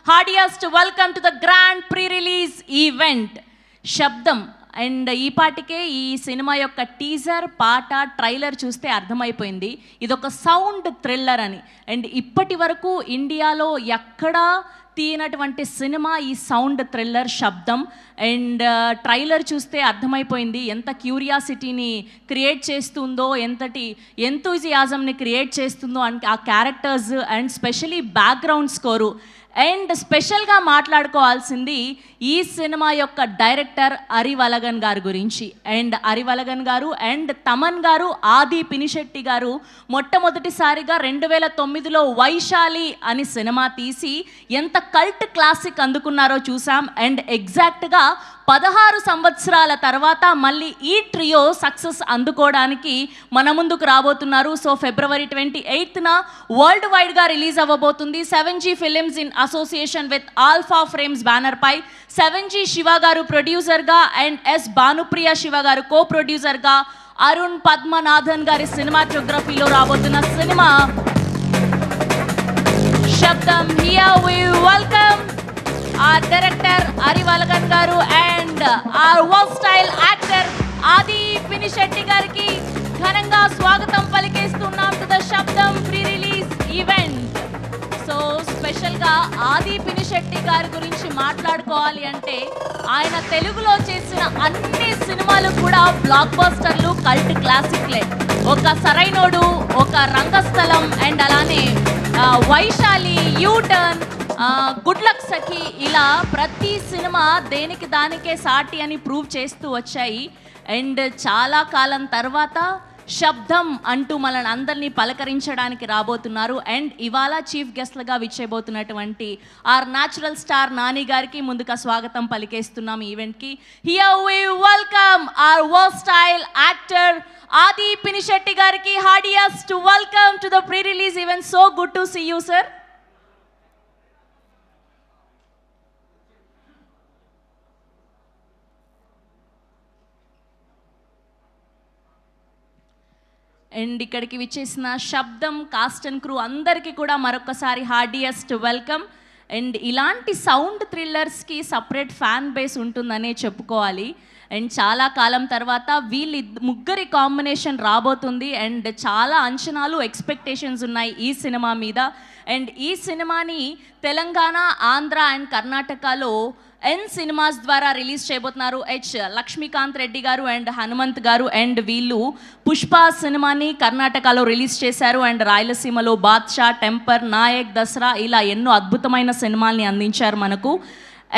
Heartiest welcome to the grand pre release event శబ్దం. And ఈ పాటికే ఈ సినిమా యొక్క టీజర్, పాట, ట్రైలర్ చూస్తే అర్థమైపోయింది ఇదొక సౌండ్ థ్రిల్లర్ అని. అండ్ ఇప్పటి వరకు ఇండియాలో ఎక్కడా తీయనటువంటి సినిమా ఈ సౌండ్ థ్రిల్లర్ శబ్దం. అండ్ ట్రైలర్ చూస్తే అర్థమైపోయింది ఎంత క్యూరియాసిటీని క్రియేట్ చేస్తుందో, ఎంతటి ఎంతూజియాజంని క్రియేట్ చేస్తుందో అని ఆ characters and specially background score. And స్పెషల్గా మాట్లాడుకోవాల్సింది ఈ సినిమా యొక్క డైరెక్టర్ అరివలగన్ గారి గురించి. అండ్ అరివలగన్ గారు అండ్ తమన్ గారు, ఆది పినిశెట్టి గారు మొట్టమొదటిసారిగా 2009లో వైశాలి అని సినిమా తీసి ఎంత కల్ట్ క్లాసిక్ అందుకున్నారో చూసాం. అండ్ ఎగ్జాక్ట్గా 16 సంవత్సరాల తర్వాత మళ్ళీ ఈ ట్రియో సక్సెస్ అందుకోవడానికి మన ముందుకు రాబోతున్నారు. సో February 28న వరల్డ్ వైడ్గా రిలీజ్ అవ్వబోతుంది 7G films in association with Alpha Frames banner పై. 7G శివ గారు ప్రొడ్యూసర్గా అండ్ ఎస్ భానుప్రియ శివ గారు కో ప్రొడ్యూసర్గా, అరుణ్ పద్మనాథన్ గారి సినిమాటోగ్రఫీలో రాబోతున్న సినిమా శబ్దం. Here we welcome our director Arivalagan గారు అండ్ our versatile actor ఆది పినిశెట్టి గారికి ఘనంగా స్వాగతం పలికేస్తున్నాం టు ద శబ్దం ప్రీ రిలీజ్ ఈవెంట్. సో స్పెషల్గా ఆది పినిశెట్టి గారి గురించి మాట్లాడుకోవాలి అంటే ఆయన తెలుగులో చేసిన అన్ని సినిమాలు కూడా బ్లాక్ బస్టర్లు, కల్ట్ క్లాసిక్లే. ఒక సరైనోడు, ఒక రంగస్థలం అండ్ అలానే వైశాలి, యూటర్న్, గుడ్ లక్ సఖీ, ఇలా ప్రతి సినిమా దేనికి దానికే సాటి అని ప్రూవ్ చేస్తూ వచ్చాయి. అండ్ చాలా కాలం తర్వాత శబ్దం అంటూ మనల్ని అందరినీ పలకరించడానికి రాబోతున్నారు. అండ్ ఇవాళ చీఫ్ గెస్ట్లుగా విచ్చేయబోతున్నటువంటి ఆర్ న్యాచురల్ స్టార్ నాని గారికి ముందుగా స్వాగతం పలికేస్తున్నాం ఈవెంట్కి. Here we welcome our versatile actor Aadhi Pinisetty గారికి. Heartiest welcome to the pre release event. So good to see you sir. And ఇక్కడికి విచ్చేసిన శబ్దం కాస్ట్ అండ్ క్రూ అందరికీ కూడా మరొకసారి హార్డియస్ట్ వెల్కమ్. అండ్ ఇలాంటి సౌండ్ థ్రిల్లర్స్కి సపరేట్ ఫ్యాన్ బేస్ ఉంటుందనే చెప్పుకోవాలి. అండ్ చాలా కాలం తర్వాత ముగ్గురి కాంబినేషన్ రాబోతుంది. అండ్ చాలా అంచనాలు, ఎక్స్పెక్టేషన్స్ ఉన్నాయి ఈ సినిమా మీద. అండ్ ఈ సినిమాని తెలంగాణ, ఆంధ్ర అండ్ కర్ణాటకలో ఎన్ సినిమాస్ ద్వారా రిలీజ్ చేయబోతున్నారు లక్ష్మీకాంత్ రెడ్డి గారు అండ్ హనుమంత్ గారు. అండ్ వీళ్ళు పుష్ప సినిమాని కర్ణాటకలో రిలీజ్ చేశారు. అండ్ రాయలసీమలో బాద్షా, టెంపర్, నాయక్, దసరా ఇలా ఎన్నో అద్భుతమైన సినిమాల్ని అందించారు మనకు.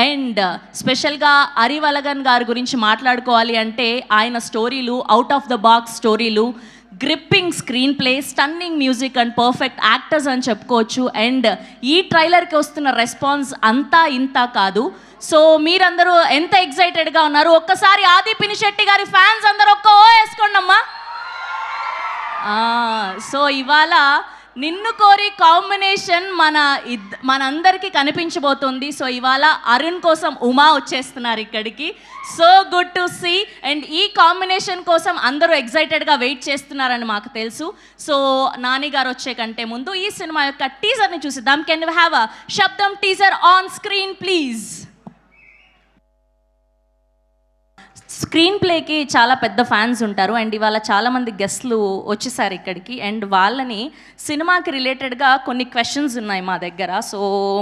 అండ్ స్పెషల్గా అరివలగన్ గారి గురించి మాట్లాడుకోవాలి అంటే ఆయన స్టోరీలు అవుట్ ఆఫ్ ద బాక్స్ స్టోరీలు, gripping screen play, stunning music and perfect actors అని చెప్పుకోవచ్చు. అండ్ ఈ ట్రైలర్కి వస్తున్న రెస్పాన్స్ అంతా ఇంత కాదు. సో మీరందరూ ఎంత ఎక్సైటెడ్గా ఉన్నారు? ఒక్కసారి ఆది పినిశెట్టి గారి ఫ్యాన్స్ అందరూ ఒక్క ఓ వేసుకోండి అమ్మా. సో ఇవాళ నిన్ను కోరి కాంబినేషన్ మనందరికీ కనిపించబోతుంది. సో ఇవాళ అరుణ్ కోసం ఉమా వచ్చేస్తున్నారు ఇక్కడికి. So good to see. And ఈ కాంబినేషన్ కోసం అందరూ ఎగ్జైటెడ్గా వెయిట్ చేస్తున్నారని మాకు తెలుసు. సో నాని గారు వచ్చే కంటే ముందు ఈ సినిమా యొక్క టీజర్ని చూసిద్దాం. Can we have a Sabdham teaser on screen please? Screen ప్లేకి చాలా పెద్ద ఫ్యాన్స్ ఉంటారు. అండ్ ఇవాళ చాలామంది గెస్ట్లు వచ్చేసారు ఇక్కడికి. అండ్ వాళ్ళని సినిమాకి రిలేటెడ్గా కొన్ని క్వశ్చన్స్ ఉన్నాయి మా దగ్గర. సో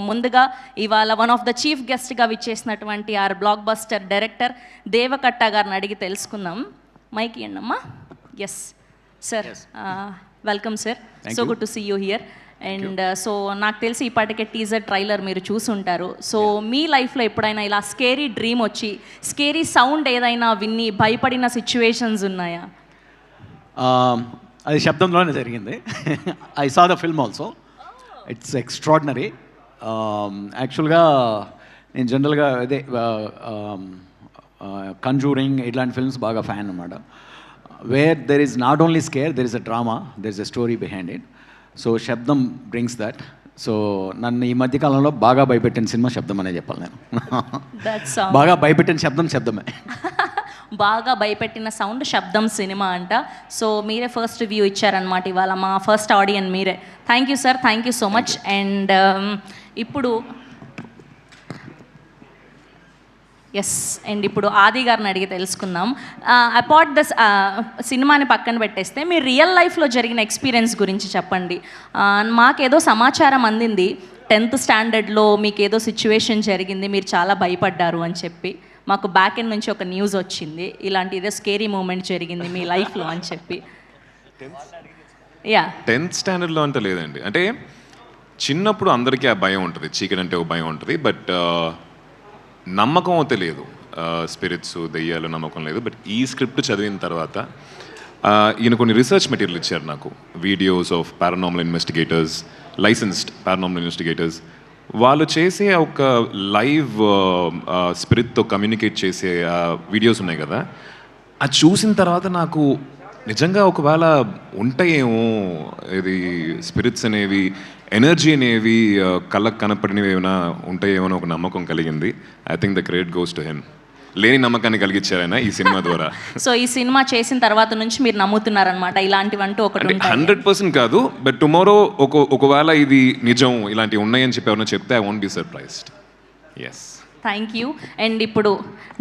ముందుగా ఇవాళ వన్ ఆఫ్ ద చీఫ్ గెస్ట్గా విచ్చేసినటువంటి are block buster director Deva Katta గారిని అడిగి తెలుసుకుందాం. మైక్ ఇవ్వండి అమ్మా. Yes sir, welcome sir. So good to see you here. And so నాకు తెలిసి ఇప్పటికే టీజర్, ట్రైలర్ మీరు చూసుంటారు. సో మీ లైఫ్లో ఎప్పుడైనా ఇలా స్కేరీ డ్రీమ్ వచ్చి స్కేరీ సౌండ్ ఏదైనా విని భయపడిన సిచ్యువేషన్స్ ఉన్నాయా? అది శబ్దంలోనే జరిగింది. I saw the film also. It's extraordinary. యాక్చువల్గా నేను జనరల్గా అదే కంజూరింగ్ ఇట్లాంటి ఫిల్మ్స్ బాగా ఫ్యాన్ అన్నమాట. Where there is not only scare, there is a drama, there is a story behind it. So శబ్దం బ్రింగ్స్ దట్. సో నన్ను ఈ మధ్యకాలంలో బాగా భయపెట్టిన సినిమా శబ్దం అనే చెప్పాలి నేను. బాగా భయపెట్టిన శబ్దమే. బాగా భయపెట్టిన సౌండ్ శబ్దం సినిమా అంట. సో మీరే ఫస్ట్ రివ్యూ ఇచ్చారనమాట ఇవాళ, మా ఫస్ట్ ఆడియన్ మీరే. Thank you sir, thank you so much. And ఇప్పుడు ఎస్, అండ్ ఇప్పుడు ఆది గారిని అడిగి తెలుసుకుందాం. అపార్ట్ ద సినిమాని పక్కన పెట్టేస్తే మీ రియల్ లైఫ్లో జరిగిన ఎక్స్పీరియన్స్ గురించి చెప్పండి. మాకేదో సమాచారం అందింది 10th స్టాండర్డ్లో మీకు ఏదో సిచ్యువేషన్ జరిగింది, మీరు చాలా భయపడ్డారు అని చెప్పి మాకు బ్యాక్ ఎండ్ నుంచి ఒక న్యూస్ వచ్చింది, ఇలాంటి ఏదో స్కేరీ మూమెంట్ జరిగింది మీ లైఫ్లో అని చెప్పి. యా 10th స్టాండర్డ్లో అంటే లేదండి, అంటే చిన్నప్పుడు అందరికీ ఆ భయం ఉంటుంది, చీకటి అంటే ఒక భయం ఉంటుంది. బట్ నమ్మకం అయితే లేదు, స్పిరిట్స్ దెయ్యాలు నమ్మకం లేదు. బట్ ఈ స్క్రిప్ట్ చదివిన తర్వాత ఈయన కొన్ని రీసెర్చ్ మెటీరియల్ ఇచ్చారు నాకు, videos of paranormal investigators, licensed paranormal investigators. వాళ్ళు చేసే ఒక లైవ్ స్పిరిట్తో కమ్యూనికేట్ చేసే వీడియోస్ ఉన్నాయి కదా, అది చూసిన తర్వాత నాకు నిజంగా ఒకవేళ ఉంటాయేమో ఇది స్పిరిట్స్ అనేవి, ఎనర్జీ అనేవి కళ్ళకు కనపడినవి ఏమైనా ఉంటాయేమో అని ఒక నమ్మకం కలిగింది. I think the credit goes to him. లేని నమ్మకాన్ని కలిగించారు ఆయన ఈ సినిమా ద్వారా. సో ఈ సినిమా చేసిన తర్వాత నుంచి మీరు నమ్ముతున్నారనమాట ఇలాంటివంటూ ఒకటి 100% కాదు, బట్ టుమారో ఒకవేళ ఇది నిజం ఇలాంటివి ఉన్నాయని చెప్పి ఎవరైనా చెప్తే I won't be surprised. Yes, thank you. And ఇప్పుడు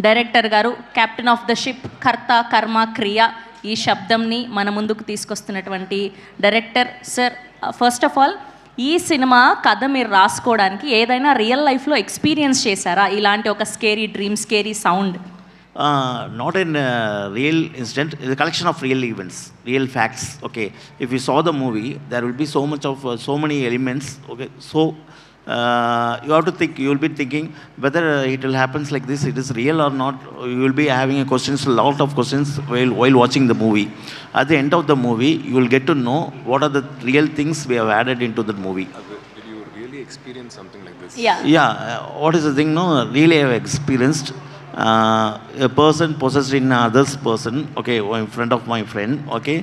డైరెక్టర్ గారు, కెప్టెన్ ఆఫ్ ద షిప్, కర్త కర్మ క్రియ, ఈ శబ్దంని మన ముందుకు తీసుకొస్తున్నటువంటి director sir, first of all ఈ సినిమా కథ మీరు రాసుకోవడానికి ఏదైనా రియల్ లైఫ్లో ఎక్స్పీరియన్స్ చేశారా, ఇలాంటి ఒక scary dream, scary sound? Not in real incident, it's a collection of real events, real facts. Okay, if you saw the movie, there will be so much of so many elements. Okay, so you have to think. You will be thinking whether it will happen like this. It is real or not. You will be having a questions, a lot of questions while watching the movie. At the end of the movie, you will get to know what are the real things we have added into the movie. did you really experience something like this? Yeah. What is the thing? No, really I have experienced. A person possessed in other's person, okay, in front of my friend, okay,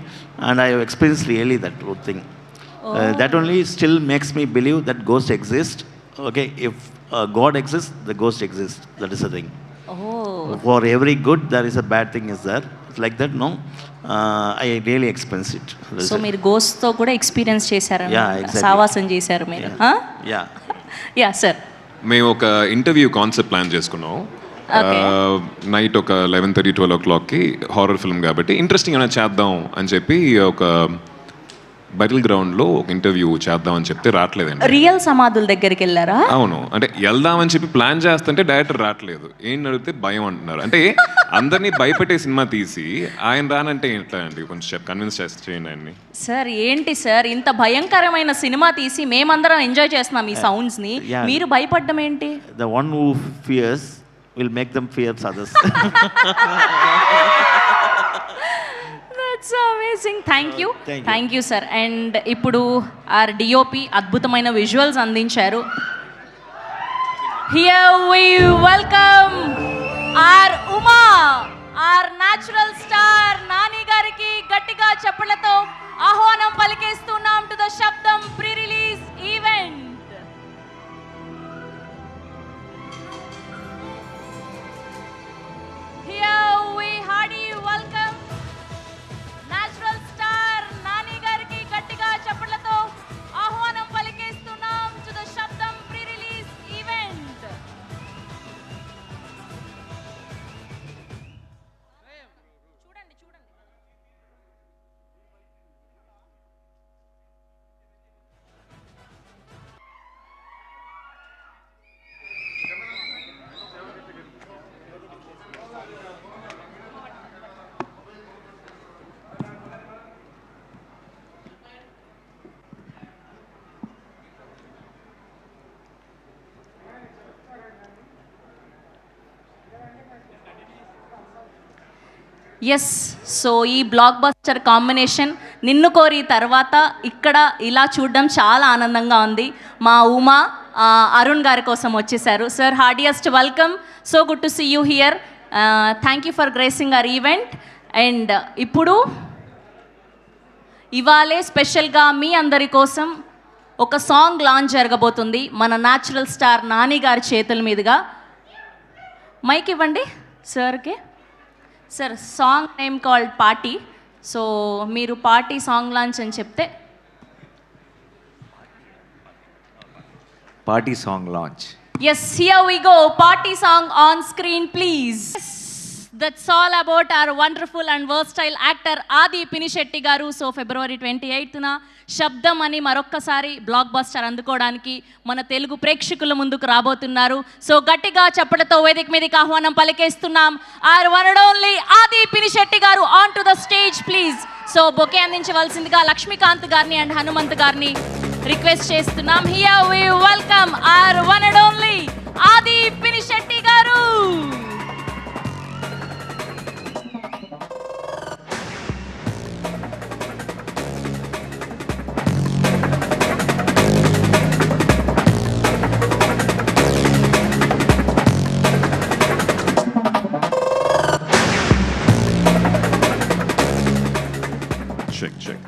and I have experienced really that whole thing. That only still makes me believe that ghosts exist. Okay, if God exists, the ghost exists. That is the thing. For every good, there is a bad thing is there. It's like that, no? I really experienced it. So మీరు గోస్ట్తో కూడా experience చేశారు, Yeah, exactly. సావాసం చేశారు మీరు. Yeah. Yeah sir. మేము ఒక interview concept plan చేసుకున్నాం. Night ఒక 11:30, 12 o'clockకి హారర్ ఫిల్మ్ కాబట్టి ఇంట్రెస్టింగ్ అయినా చేద్దాం అని చెప్పి ఒక బటిల్ గ్రౌండ్లో ఒక ఇంటర్వ్యూ చేద్దాం అని చెప్తే రావట్లేదండి. రియల్ సమాధుల దగ్గరికి వెళ్ళారా? అవును, అంటే వెళ్దామని చెప్పి ప్లాన్ చేస్తుంటే డైరెక్టర్ రావట్లేదు. ఏం అడిగితే భయం అంటున్నారు. అంటే అందరినీ భయపెట్టే సినిమా తీసి ఆయన రానంటే ఎట్లా అండి? కొంచెం కన్విన్స్ చేయండి ఆయన్ని. సార్ ఏంటి సార్, ఇంత భయంకరమైన సినిమా తీసి మేమందరం ఎంజాయ్ చేస్తున్నాం ఈ సౌండ్స్ని, మీరు భయపడ్డం ఏంటి? The one who fears will make them fear others. That's amazing. Thank you sir. And ఇప్పుడు our DOP అద్భుతమైన విజువల్స్ అందించారు. Here we welcome our Uma, our natural star Nani గారికి గట్టిగా చప్పట్లతో ఆహ్వానం పలికేస్తున్నాం టు ద శబ్దం pre-release event. Here we hearty welcome natural star Nani గారికి గట్టిగా చప్పట్లతో ఆహ్వానం పలికేస్తున్నాం టు ద శబ్దం ప్రీ-రిలీజ్ ఈవెంట్. చూడండి. ఎస్, సో ఈ బ్లాక్ బస్టర్ కాంబినేషన్ నిన్ను కోరి తర్వాత ఇక్కడ ఇలా చూడడం చాలా ఆనందంగా ఉంది. మా ఉమా అరుణ్ గారి కోసం వచ్చేసారు. Sir, heartiest welcome. So good to see you here. Thank you for gracing our event. And ఇప్పుడు ఇవాళే స్పెషల్గా మీ అందరి కోసం ఒక సాంగ్ లాంచ్ జరగబోతుంది మన న్యాచురల్ స్టార్ నాని గారి చేతుల మీదుగా. మైక్ ఇవ్వండి సార్కి. Sir, song name called party. So మీరు పార్టీ సాంగ్ లాంచ్ అని చెప్తే. Party song launch. Yes, here we go. Party song on screen, please. Yes, that's all about our wonderful and versatile actor Adi Pinishetti garu. So February 28th na శబ్దం అని మరొక్కసారి block buster అందుకోవడానికి మన తెలుగు ప్రేక్షకుల ముందుకు రాబోతున్నారు. సో గట్టిగా చప్పట్లతో వేదిక మీదకి ఆహ్వానం పలికేస్తున్నాం our one and only Adi Pinisetty garu on to the stage please. So bouquet అందించవలసిందిగా లక్ష్మీకాంత్ గారిని అండ్ హనుమంత్ గారిని రిక్వెస్ట్ చేస్తున్నాం. Here we welcome our one and only Adi Pinisetty గారు. చెక్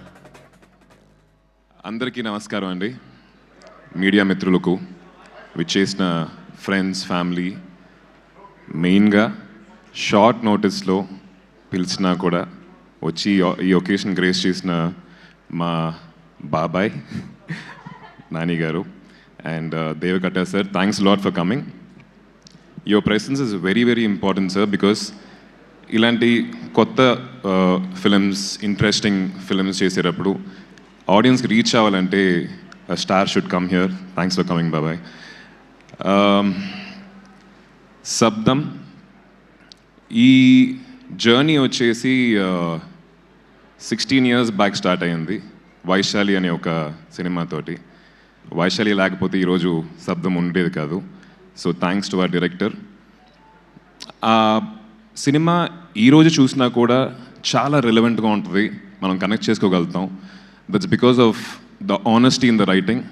అందరికీ నమస్కారం అండి. మీడియా మిత్రులకు, విచ్చేసిన ఫ్రెండ్స్, ఫ్యామిలీ, మెయిన్గా షార్ట్ నోటీస్లో పిలిచినా కూడా వచ్చి ఈ ఒకేషన్ గ్రేస్ చేసిన మా బాబాయ్ నాని గారు and Deva Katta sir, thanks lot for coming. Your presence is very very important sir, because ఇలాంటి కొత్త ఫిలిమ్స్, ఇంట్రెస్టింగ్ ఫిలిమ్స్ చేసేటప్పుడు ఆడియన్స్కి రీచ్ అవ్వాలంటే star should come here. Thanks for coming బాబాయ్. శబ్దం ఈ జర్నీ వచ్చేసి 16 years బ్యాక్ స్టార్ట్ అయ్యింది వైశాలి అనే ఒక సినిమాతోటి. వైశాలి లేకపోతే ఈరోజు శబ్దం ఉండేది కాదు. So thanks to our director. Cinema ఈరోజు చూసినా కూడా చాలా రిలవెంట్గా ఉంటుంది, మనం కనెక్ట్ చేసుకోగలుగుతాం. That's because of the honesty in the writing.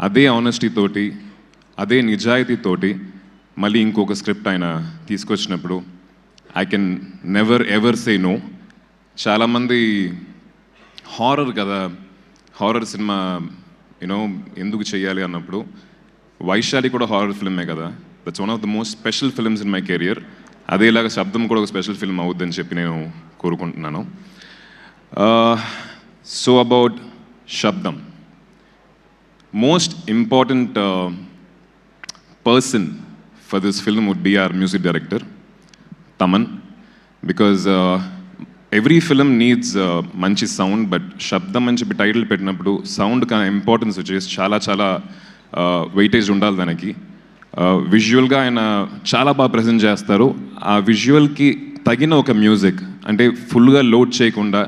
అదే ఆనెస్టీ తోటి, అదే నిజాయితీతోటి మళ్ళీ ఇంకొక స్క్రిప్ట్ ఆయన తీసుకొచ్చినప్పుడు I can never ever say no. చాలామంది హారర్ కదా, హారర్ సినిమా యూనో ఎందుకు చేయాలి అన్నప్పుడు వైశాలి కూడా హారర్ ఫిల్మే కదా. That's one of the most special films in my career. అదేలాగా శబ్దం కూడా ఒక స్పెషల్ ఫిల్మ్ అవుద్దని చెప్పి నేను కోరుకుంటున్నాను. సో అబౌట్ శబ్దం, most important person for this film would be our music director Thaman, because every film needs మంచి సౌండ్, బట్ శబ్దం అని చెప్పి టైటిల్ పెట్టినప్పుడు సౌండ్ కానీ ఇంపార్టెన్స్ వచ్చేసి చాలా చాలా వెయిటేజ్ ఉండాలి దానికి. విజువల్గా ఆయన చాలా బాగా ప్రజెంట్ చేస్తారు. ఆ విజువల్కి తగిన ఒక మ్యూజిక్, అంటే ఫుల్గా లోడ్ చేయకుండా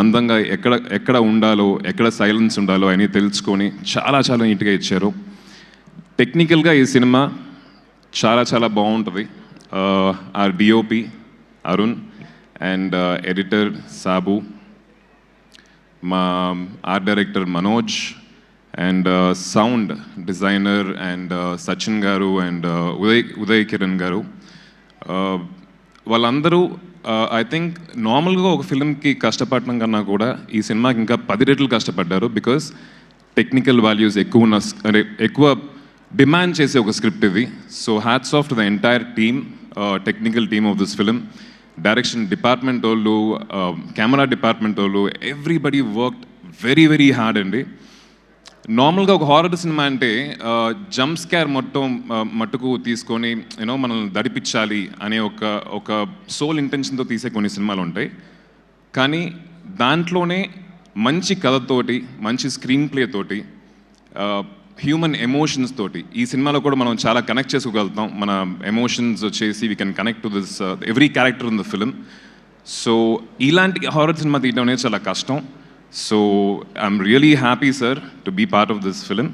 అందంగా ఎక్కడ ఉండాలో, ఎక్కడ సైలెన్స్ ఉండాలో అని తెలుసుకొని చాలా చాలా నీట్గా ఇచ్చారు. టెక్నికల్గా ఈ సినిమా చాలా చాలా బాగుంటుంది. ఆ DOP Arun and editor Sabu, మా art director Manoj and sound designer and Sachin గారు అండ్ ఉదయ్ కిరణ్ గారు, వాళ్ళందరూ ఐ థింక్ నార్మల్గా ఒక ఫిల్మ్కి కష్టపడడం కన్నా కూడా ఈ సినిమాకి ఇంకా 10 రెట్లు కష్టపడ్డారు. బికాస్ టెక్నికల్ వాల్యూస్ ఎక్కువ డిమాండ్ చేసే ఒక స్క్రిప్ట్ ఇది. So hats off to the entire team, technical team of this film. Direction department వాళ్ళు, కెమెరా డిపార్ట్మెంట్ వాళ్ళు, everybody worked very very hard అండి. నార్మల్గా ఒక హారర్ సినిమా అంటే జంప్ స్కేర్ మట్టుకు తీసుకొని యూనో మనల్ని దడిపించాలి అనే ఒక సోల్ ఇంటెన్షన్తో తీసే కొన్ని సినిమాలు ఉంటాయి. కానీ దాంట్లోనే మంచి కథతోటి, మంచి స్క్రీన్ ప్లే తోటి, హ్యూమన్ ఎమోషన్స్ తోటి ఈ సినిమాలో కూడా మనం చాలా కనెక్ట్ చేసుకోగలుగుతాం. మన ఎమోషన్స్ వచ్చేసి we can connect to this every character in the film. So ఇలాంటి హారర్ సినిమా తీయడం అనేది చాలా కష్టం. So I'm really happy, sir, to be part of this film.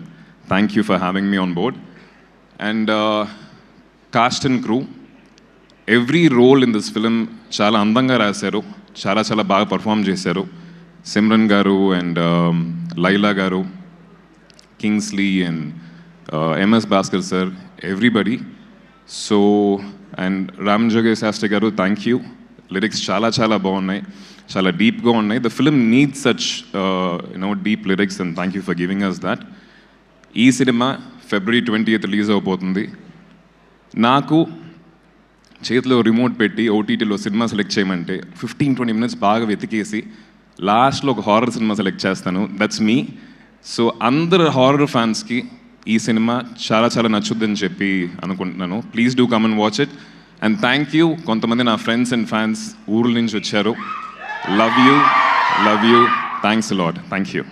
Thank you for having me on board. And cast and crew, every role in this film chala andanga rasaru, chala baga perform chesaru. Simran garu and Laila garu, Kingsley and MS Bhaskar sir, everybody. So and Ram Jogesh Sastry garu, thank you. Lyrics chala బాగున్నాయి, చాలా డీప్గా ఉన్నాయి. The film needs such deep lyrics and thank you for giving us that. ఈ cinema February 20th release అవబోతుంది. నాకు చేతిలో remote పెట్టి ఓటీటీలో సినిమా సెలెక్ట్ చేయమంటే 15-20 minutes బాగా వెతికేసి లాస్ట్లో ఒక హారర్ సినిమా సెలెక్ట్ చేస్తాను. That's me. సో అందరు హారర్ ఫ్యాన్స్కి ఈ సినిమా చాలా చాలా నచ్చుద్దని చెప్పి అనుకుంటున్నాను. Please do come and watch it. And thank you, కొంతమంది నా ఫ్రెండ్స్ అండ్ ఫ్యాన్స్ ఊర్ల నుంచి వచ్చారు. Love you, thanks lot, thank you.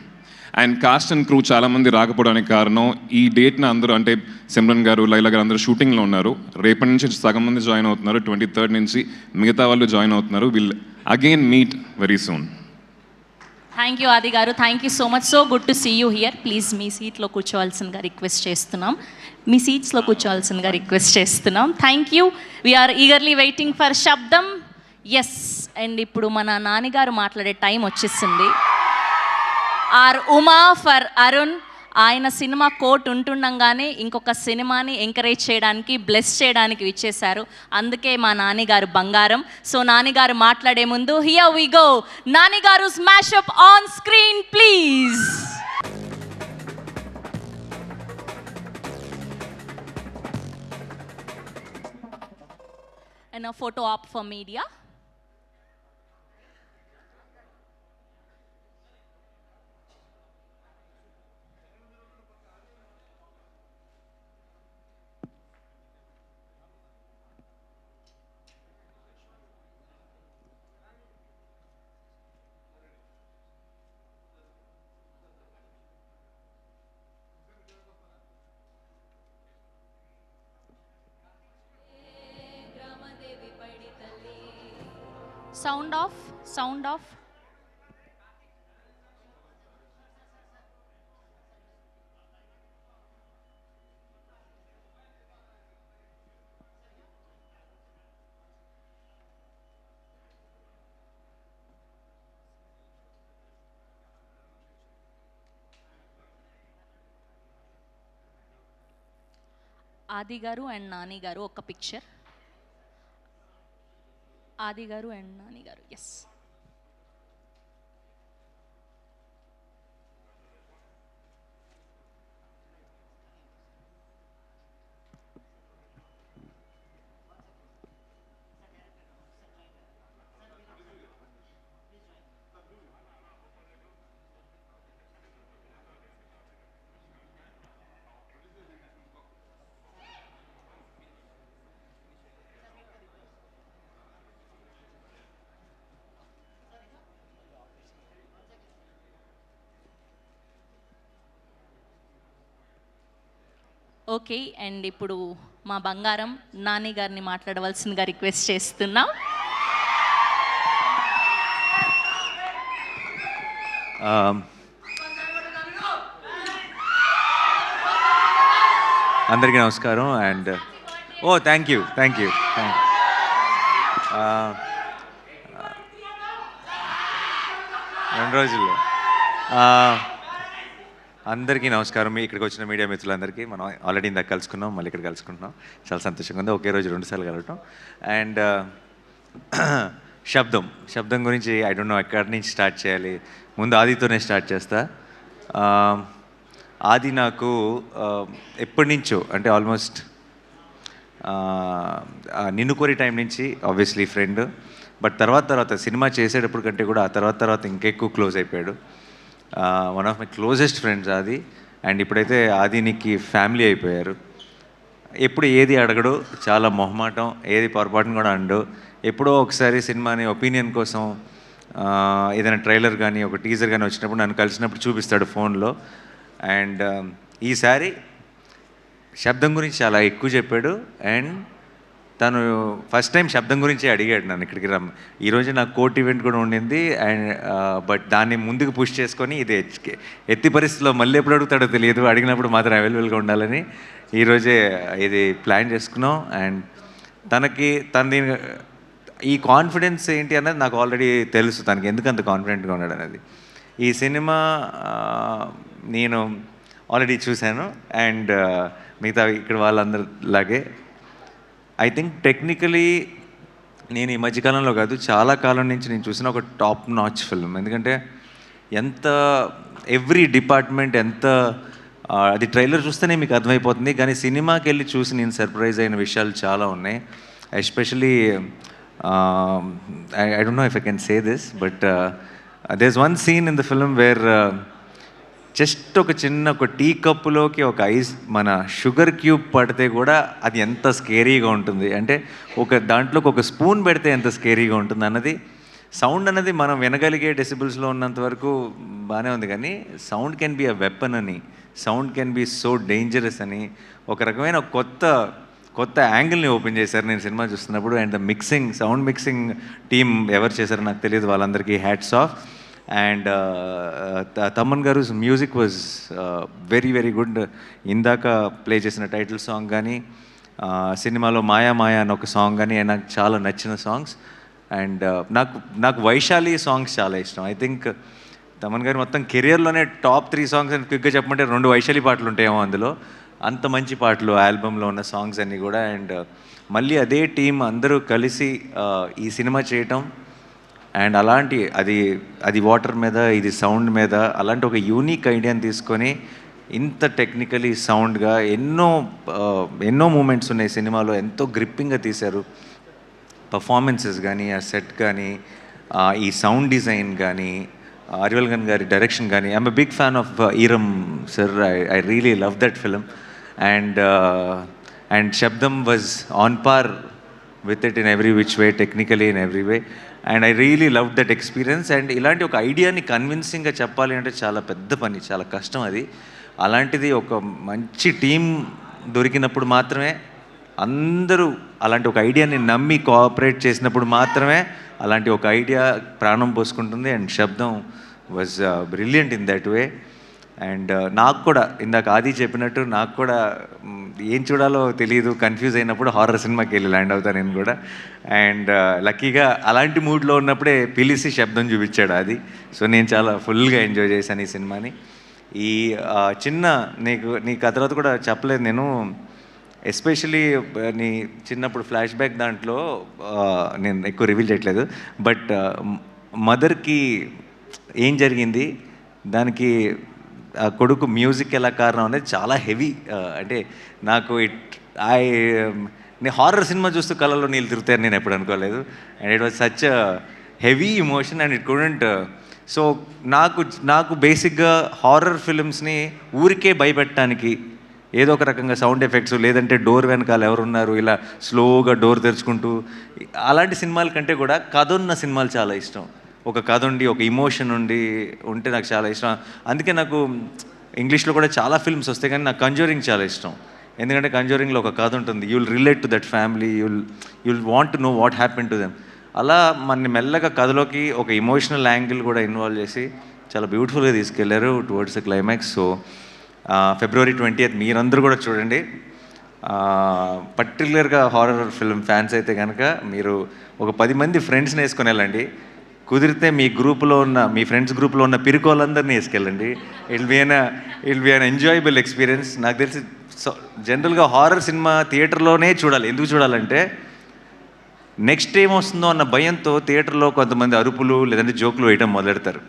And cost and crew చాలామంది రాకపోవడానికి కారణం ఈ డేట్న అందరూ, అంటే సిమ్రన్ గారు, లైలా గారు అందరూ షూటింగ్లో ఉన్నారు. రేపటి నుంచి సగం మంది జాయిన్ అవుతున్నారు, 23rd నుంచి మిగతా వాళ్ళు జాయిన్ అవుతున్నారు. Will again meet very soon. Thank you Adi garu, thank you so much. So good to see you here. Please మీ సీట్లో కూర్చోవాల్సిందిగా రిక్వెస్ట్ చేస్తున్నాం. మీ సీట్స్లో కూర్చోవాల్సిందిగా రిక్వెస్ట్ చేస్తున్నాం. Thank you. We are eagerly waiting for Sabdham. Yes, and ఇప్పుడు మన నాన్నగారు మాట్లాడే టైం వచ్చేసింది. ఆర్ ఉమా ఫర్ అరుణ్. ఆయన సినిమా కోట్ ఉంటుండగానే ఇంకొక సినిమాని ఎంకరేజ్ చేయడానికి, బ్లెస్ చేయడానికి ఇచ్చేశారు. అందుకే మా నాన్నగారు బంగారం. సో నాన్నగారు మాట్లాడే ముందు హియర్ వి గో. నాన్నగారు smash up on screen please. And photo op for media. Sound off. ఆది గారు అండ్ నాని గారు ఒక పిక్చర్. ఆది గారు అండ్ నాని గారు, ఎస్. ఓకే, అండ్ ఇప్పుడు మా బంగారం నాని గారిని మాట్లాడవలసిందిగా రిక్వెస్ట్ చేస్తున్నాం. అందరికీ నమస్కారం. అండ్ థ్యాంక్ యూ 2 రోజుల్లో అందరికీ నమస్కారం. ఇక్కడికి వచ్చిన మీడియా మిత్రులందరికీ మనం ఆల్రెడీ ఇందాక కలుసుకున్నాం, మళ్ళీ ఇక్కడ కలుసుకుంటున్నాం. చాలా సంతోషంగా ఉంది, ఒకే రోజు 2 సార్లు కలవటం. అండ్ శబ్దం గురించి ఐ డోంట్ నో ఎక్కడి నుంచి స్టార్ట్ చేయాలి. ముందు ఆదితోనే స్టార్ట్ చేస్తా. ఆది నాకు ఎప్పటి నుంచో, అంటే ఆల్మోస్ట్ నిన్ను కోరి టైం నుంచి ఆబ్వియస్లీ ఫ్రెండ్. బట్ తర్వాత సినిమా చేసేటప్పుడు కంటే కూడా ఆ తర్వాత ఇంకెక్కువ క్లోజ్ అయిపోయాడు. One of my closest friends ఆది. అండ్ ఇప్పుడైతే ఆదినికి ఫ్యామిలీ అయిపోయారు. ఎప్పుడు ఏది అడగడు, చాలా మొహమాటం, ఏది పొరపాటును కూడా అండు. ఎప్పుడో ఒకసారి సినిమాని ఒపీనియన్ కోసం ఏదైనా ట్రైలర్ కానీ ఒక టీజర్ కానీ వచ్చినప్పుడు నన్ను కలిసినప్పుడు చూపిస్తాడు ఫోన్లో. అండ్ ఈసారి శబ్దం గురించి చాలా ఎక్కువ చెప్పాడు. అండ్ తను ఫస్ట్ టైం శబ్దం గురించి అడిగాడు నన్ను ఇక్కడికి రమ్మ. ఈరోజు నాకు కోర్ట్ ఈవెంట్ కూడా ఉండింది. అండ్ బట్ దాన్ని ముందుకు పుష్ చేసుకొని ఇది ఎత్తి పరిస్థితిలో మళ్ళీ ఎప్పుడు అడుగుతాడో తెలియదు, అడిగినప్పుడు మాత్రం అవైలబుల్గా ఉండాలని ఈరోజే ఇది ప్లాన్ చేసుకున్నాం. అండ్ తనది ఈ కాన్ఫిడెన్స్ ఏంటి అన్నది నాకు ఆల్రెడీ తెలుసు, తనకి ఎందుకు అంత కాన్ఫిడెంట్గా ఉన్నాడు అనేది. ఈ సినిమా నేను ఆల్రెడీ చూశాను. అండ్ మిగతా ఇక్కడ వాళ్ళందరిలాగే ఐ థింక్ టెక్నికలీ నేను ఈ మధ్యకాలంలో కాదు, చాలా కాలం నుంచి నేను చూసిన ఒక టాప్ నాచ్ ఫిల్మ్. ఎందుకంటే ఎవ్రీ డిపార్ట్మెంట్ అది ట్రైలర్ చూస్తేనే మీకు అర్థమైపోతుంది. కానీ సినిమాకి వెళ్ళి చూసి నేను సర్ప్రైజ్ అయిన విషయాలు చాలా ఉన్నాయి. Especially I don't know if I can say this, but there is one scene in the film where just ఒక చిన్న ఒక టీ కప్పులోకి ఒక ఐస్ మన షుగర్ క్యూబ్ పడితే కూడా అది ఎంత స్కేరీగా ఉంటుంది అంటే ఒక దాంట్లోకి ఒక స్పూన్ పెడితే ఎంత స్కేరీగా ఉంటుంది అన్నది సౌండ్ అనేది మనం వినగలిగే డెసిబుల్స్లో ఉన్నంత వరకు బాగానే ఉంది కానీ sound can be a weapon అని sound can be so dangerous అని ఒక రకమైన కొత్త యాంగిల్ని ఓపెన్ చేశారు నేను సినిమా చూస్తున్నప్పుడు. And the mixing sound mixing team ఎవరు చేశారో నాకు తెలియదు, వాళ్ళందరికీ హ్యాట్స్ ఆఫ్. అండ్ తమన్ గారు music was very very good. ఇందాక ప్లే చేసిన టైటిల్ సాంగ్ కానీ సినిమాలో మాయా మాయా అని ఒక సాంగ్ కానీ నాకు చాలా నచ్చిన సాంగ్స్. అండ్ నాకు వైశాలి సాంగ్స్ చాలా ఇష్టం. ఐ థింక్ తమన్ గారు మొత్తం కెరియర్లోనే టాప్ 3 సాంగ్స్ అని క్విక్గా చెప్పమంటే 2 వైశాలి పాటలు ఉంటాయేమో అందులో. అంత మంచి పాటలు ఆల్బంలో ఉన్న సాంగ్స్ అన్నీ కూడా. అండ్ మళ్ళీ అదే టీం అందరూ కలిసి ఈ సినిమా చేయటం అండ్ అలాంటి అది వాటర్ మీద ఇది సౌండ్ మీద అలాంటి ఒక యూనిక్ ఐడియాని తీసుకొని ఇంత టెక్నికలీ సౌండ్గా ఎన్నో మూమెంట్స్ ఉన్నాయి సినిమాలో, ఎంతో గ్రిప్పింగ్గా తీశారు. పర్ఫార్మెన్సెస్ కానీ ఆ సెట్ కానీ ఈ సౌండ్ డిజైన్ కానీ అరివల్గన్ గారి డైరెక్షన్ కానీ. I'm a big fan of Eeram sir. I really love that film. And Sabdham was on par with it in every which way, technically in every way. And I really love that experience. And ఇలాంటి ఒక ఐడియాని కన్విన్సింగ్గా చెప్పాలి అంటే చాలా పెద్ద పని, చాలా కష్టం అది. అలాంటిది ఒక మంచి టీం దొరికినప్పుడు మాత్రమే, అందరూ అలాంటి ఒక ఐడియాని నమ్మి కోఆపరేట్ చేసినప్పుడు మాత్రమే అలాంటి ఒక ఐడియా ప్రాణం పోసుకుంటుంది. And Sabdham was brilliant in that way. And నాకు కూడా ఇందాక ఆది చెప్పినట్టు నాకు కూడా ఏం చూడాలో తెలియదు, కన్ఫ్యూజ్ అయినప్పుడు హారర్ సినిమాకి వెళ్ళి ల్యాండ్ అవుతాను నేను కూడా. అండ్ లక్కీగా అలాంటి మూడ్లో ఉన్నప్పుడే పిలిచి శబ్దం చూపించాడు అది. సో నేను చాలా ఫుల్గా ఎంజాయ్ చేశాను ఈ సినిమాని. ఈ నీకు ఆ తర్వాత కూడా చెప్పలేదు నేను, ఎస్పెషలీ నీ చిన్నప్పుడు ఫ్లాష్ బ్యాక్ దాంట్లో నేను ఎక్కువ రివీల్ చేయట్లేదు, బట్ మదర్కి ఏం జరిగింది, దానికి కొడుకు మ్యూజిక్ ఎలా కారణం అనేది చాలా హెవీ. అంటే నాకు నేను హారర్ సినిమా చూస్తూ కళ్ళలో నీళ్ళు తిరుగుతాయని నేను ఎప్పుడు అనుకోలేదు. And it was such heavy emotion and it couldn't. So నాకు బేసిక్గా హారర్ ఫిలిమ్స్ని ఊరికే భయపెట్టడానికి ఏదో ఒక రకంగా సౌండ్ ఎఫెక్ట్స్ లేదంటే డోర్ వెనకాల ఎవరున్నారు ఇలా స్లోగా డోర్ తెరుచుకుంటూ అలాంటి సినిమాల కంటే కూడా కథ ఉన్న సినిమాలు చాలా ఇష్టం. ఒక కథ ఉండి ఒక ఇమోషన్ ఉంటే నాకు చాలా ఇష్టం. అందుకే నాకు ఇంగ్లీష్లో కూడా చాలా ఫిల్మ్స్ వస్తాయి కానీ నాకు కంజూరింగ్ చాలా ఇష్టం. ఎందుకంటే కంజూరింగ్లో ఒక కథ ఉంటుంది, you will relate to that family, you will want to know what happen to them. అలా మన మెల్లగా కథలోకి ఒక ఇమోషనల్ యాంగిల్ కూడా ఇన్వాల్వ్ చేసి చాలా బ్యూటిఫుల్గా తీసుకెళ్లారు towards the climax. So February 20th మీరందరూ కూడా చూడండి. పర్టికులర్గా హారర్ ఫిల్మ్ ఫ్యాన్స్ అయితే కనుక మీరు ఒక 10 మంది ఫ్రెండ్స్ని వేసుకొని వెళ్ళండి. కుదిరితే మీ ఫ్రెండ్స్ గ్రూప్లో ఉన్న పిరుకోళ్ళందరినీ వేసుకెళ్ళండి. It be an enjoyable experience. నాకు తెలిసి జనరల్గా హారర్ సినిమా థియేటర్లోనే చూడాలి. ఎందుకు చూడాలంటే నెక్స్ట్ ఏమొస్తుందో అన్న భయంతో థియేటర్లో కొంతమంది అరుపులు లేదంటే జోకులు వేయడం మొదలెడతారు.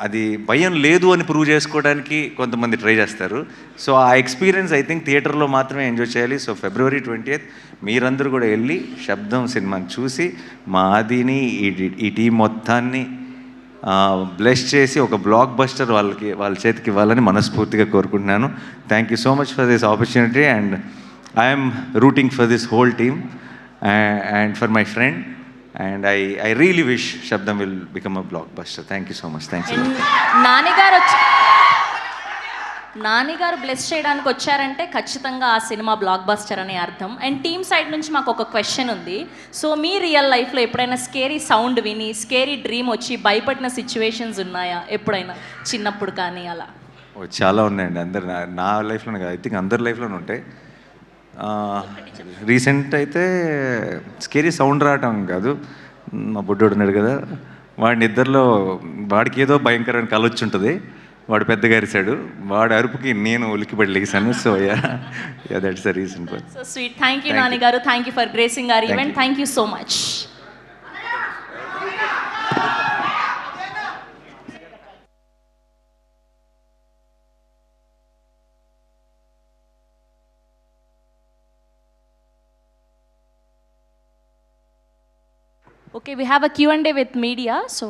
అది భయం లేదు అని ప్రూవ్ చేసుకోవడానికి కొంతమంది ట్రై చేస్తారు. సో ఆ ఎక్స్పీరియన్స్ ఐ థింక్ థియేటర్లో మాత్రమే ఎంజాయ్ చేయాలి. సో February 20th మీరందరూ కూడా వెళ్ళి శబ్దం సినిమాని చూసి మా ఆదిని ఈ టీం మొత్తాన్ని బ్లెస్ చేసి ఒక బ్లాక్ బస్టర్ వాళ్ళ చేతికి ఇవ్వాలని మనస్ఫూర్తిగా కోరుకుంటున్నాను. Thank you so much for this opportunity and I'm rooting for this whole team and for my friend. And I really wish Shabdam will become a blockbuster. Thank you so much. Thanks a lot. నానిగారు bless చేయడానికి వచ్చారంటే ఖచ్చితంగా ఆ cinema block buster అనే అర్థం. And team side నుంచి మాకు ఒక క్వశ్చన్ ఉంది. సో మీ రియల్ లైఫ్లో ఎప్పుడైనా స్కేరీ సౌండ్ విని స్కేరీ డ్రీమ్ వచ్చి భయపడిన సిచ్యువేషన్స్ ఉన్నాయా ఎప్పుడైనా, చిన్నప్పుడు కానీ అలా? చాలా ఉన్నాయండి. నా లైఫ్లోనే కాదు, ఐ థింక్ అందరి లైఫ్లోనే ఉంటాయి. రీసెంట్ అయితే స్కేరీ సౌండ్ రావటం కాదు, మా బుడ్డోడు ఉన్నాడు కదా, వాడికి ఏదో భయంకరమైన కళ వచ్చి ఉంటుంది, వాడు పెద్దగా అరిశాడు, వాడి అరుపుకి నేను ఉలిక్కిపడి లేసాను. So that's the reason. So sweet. Thank you Nani garu. Thank you for gracing our event. Thank you so much. Okay, we have a Q&A with media, so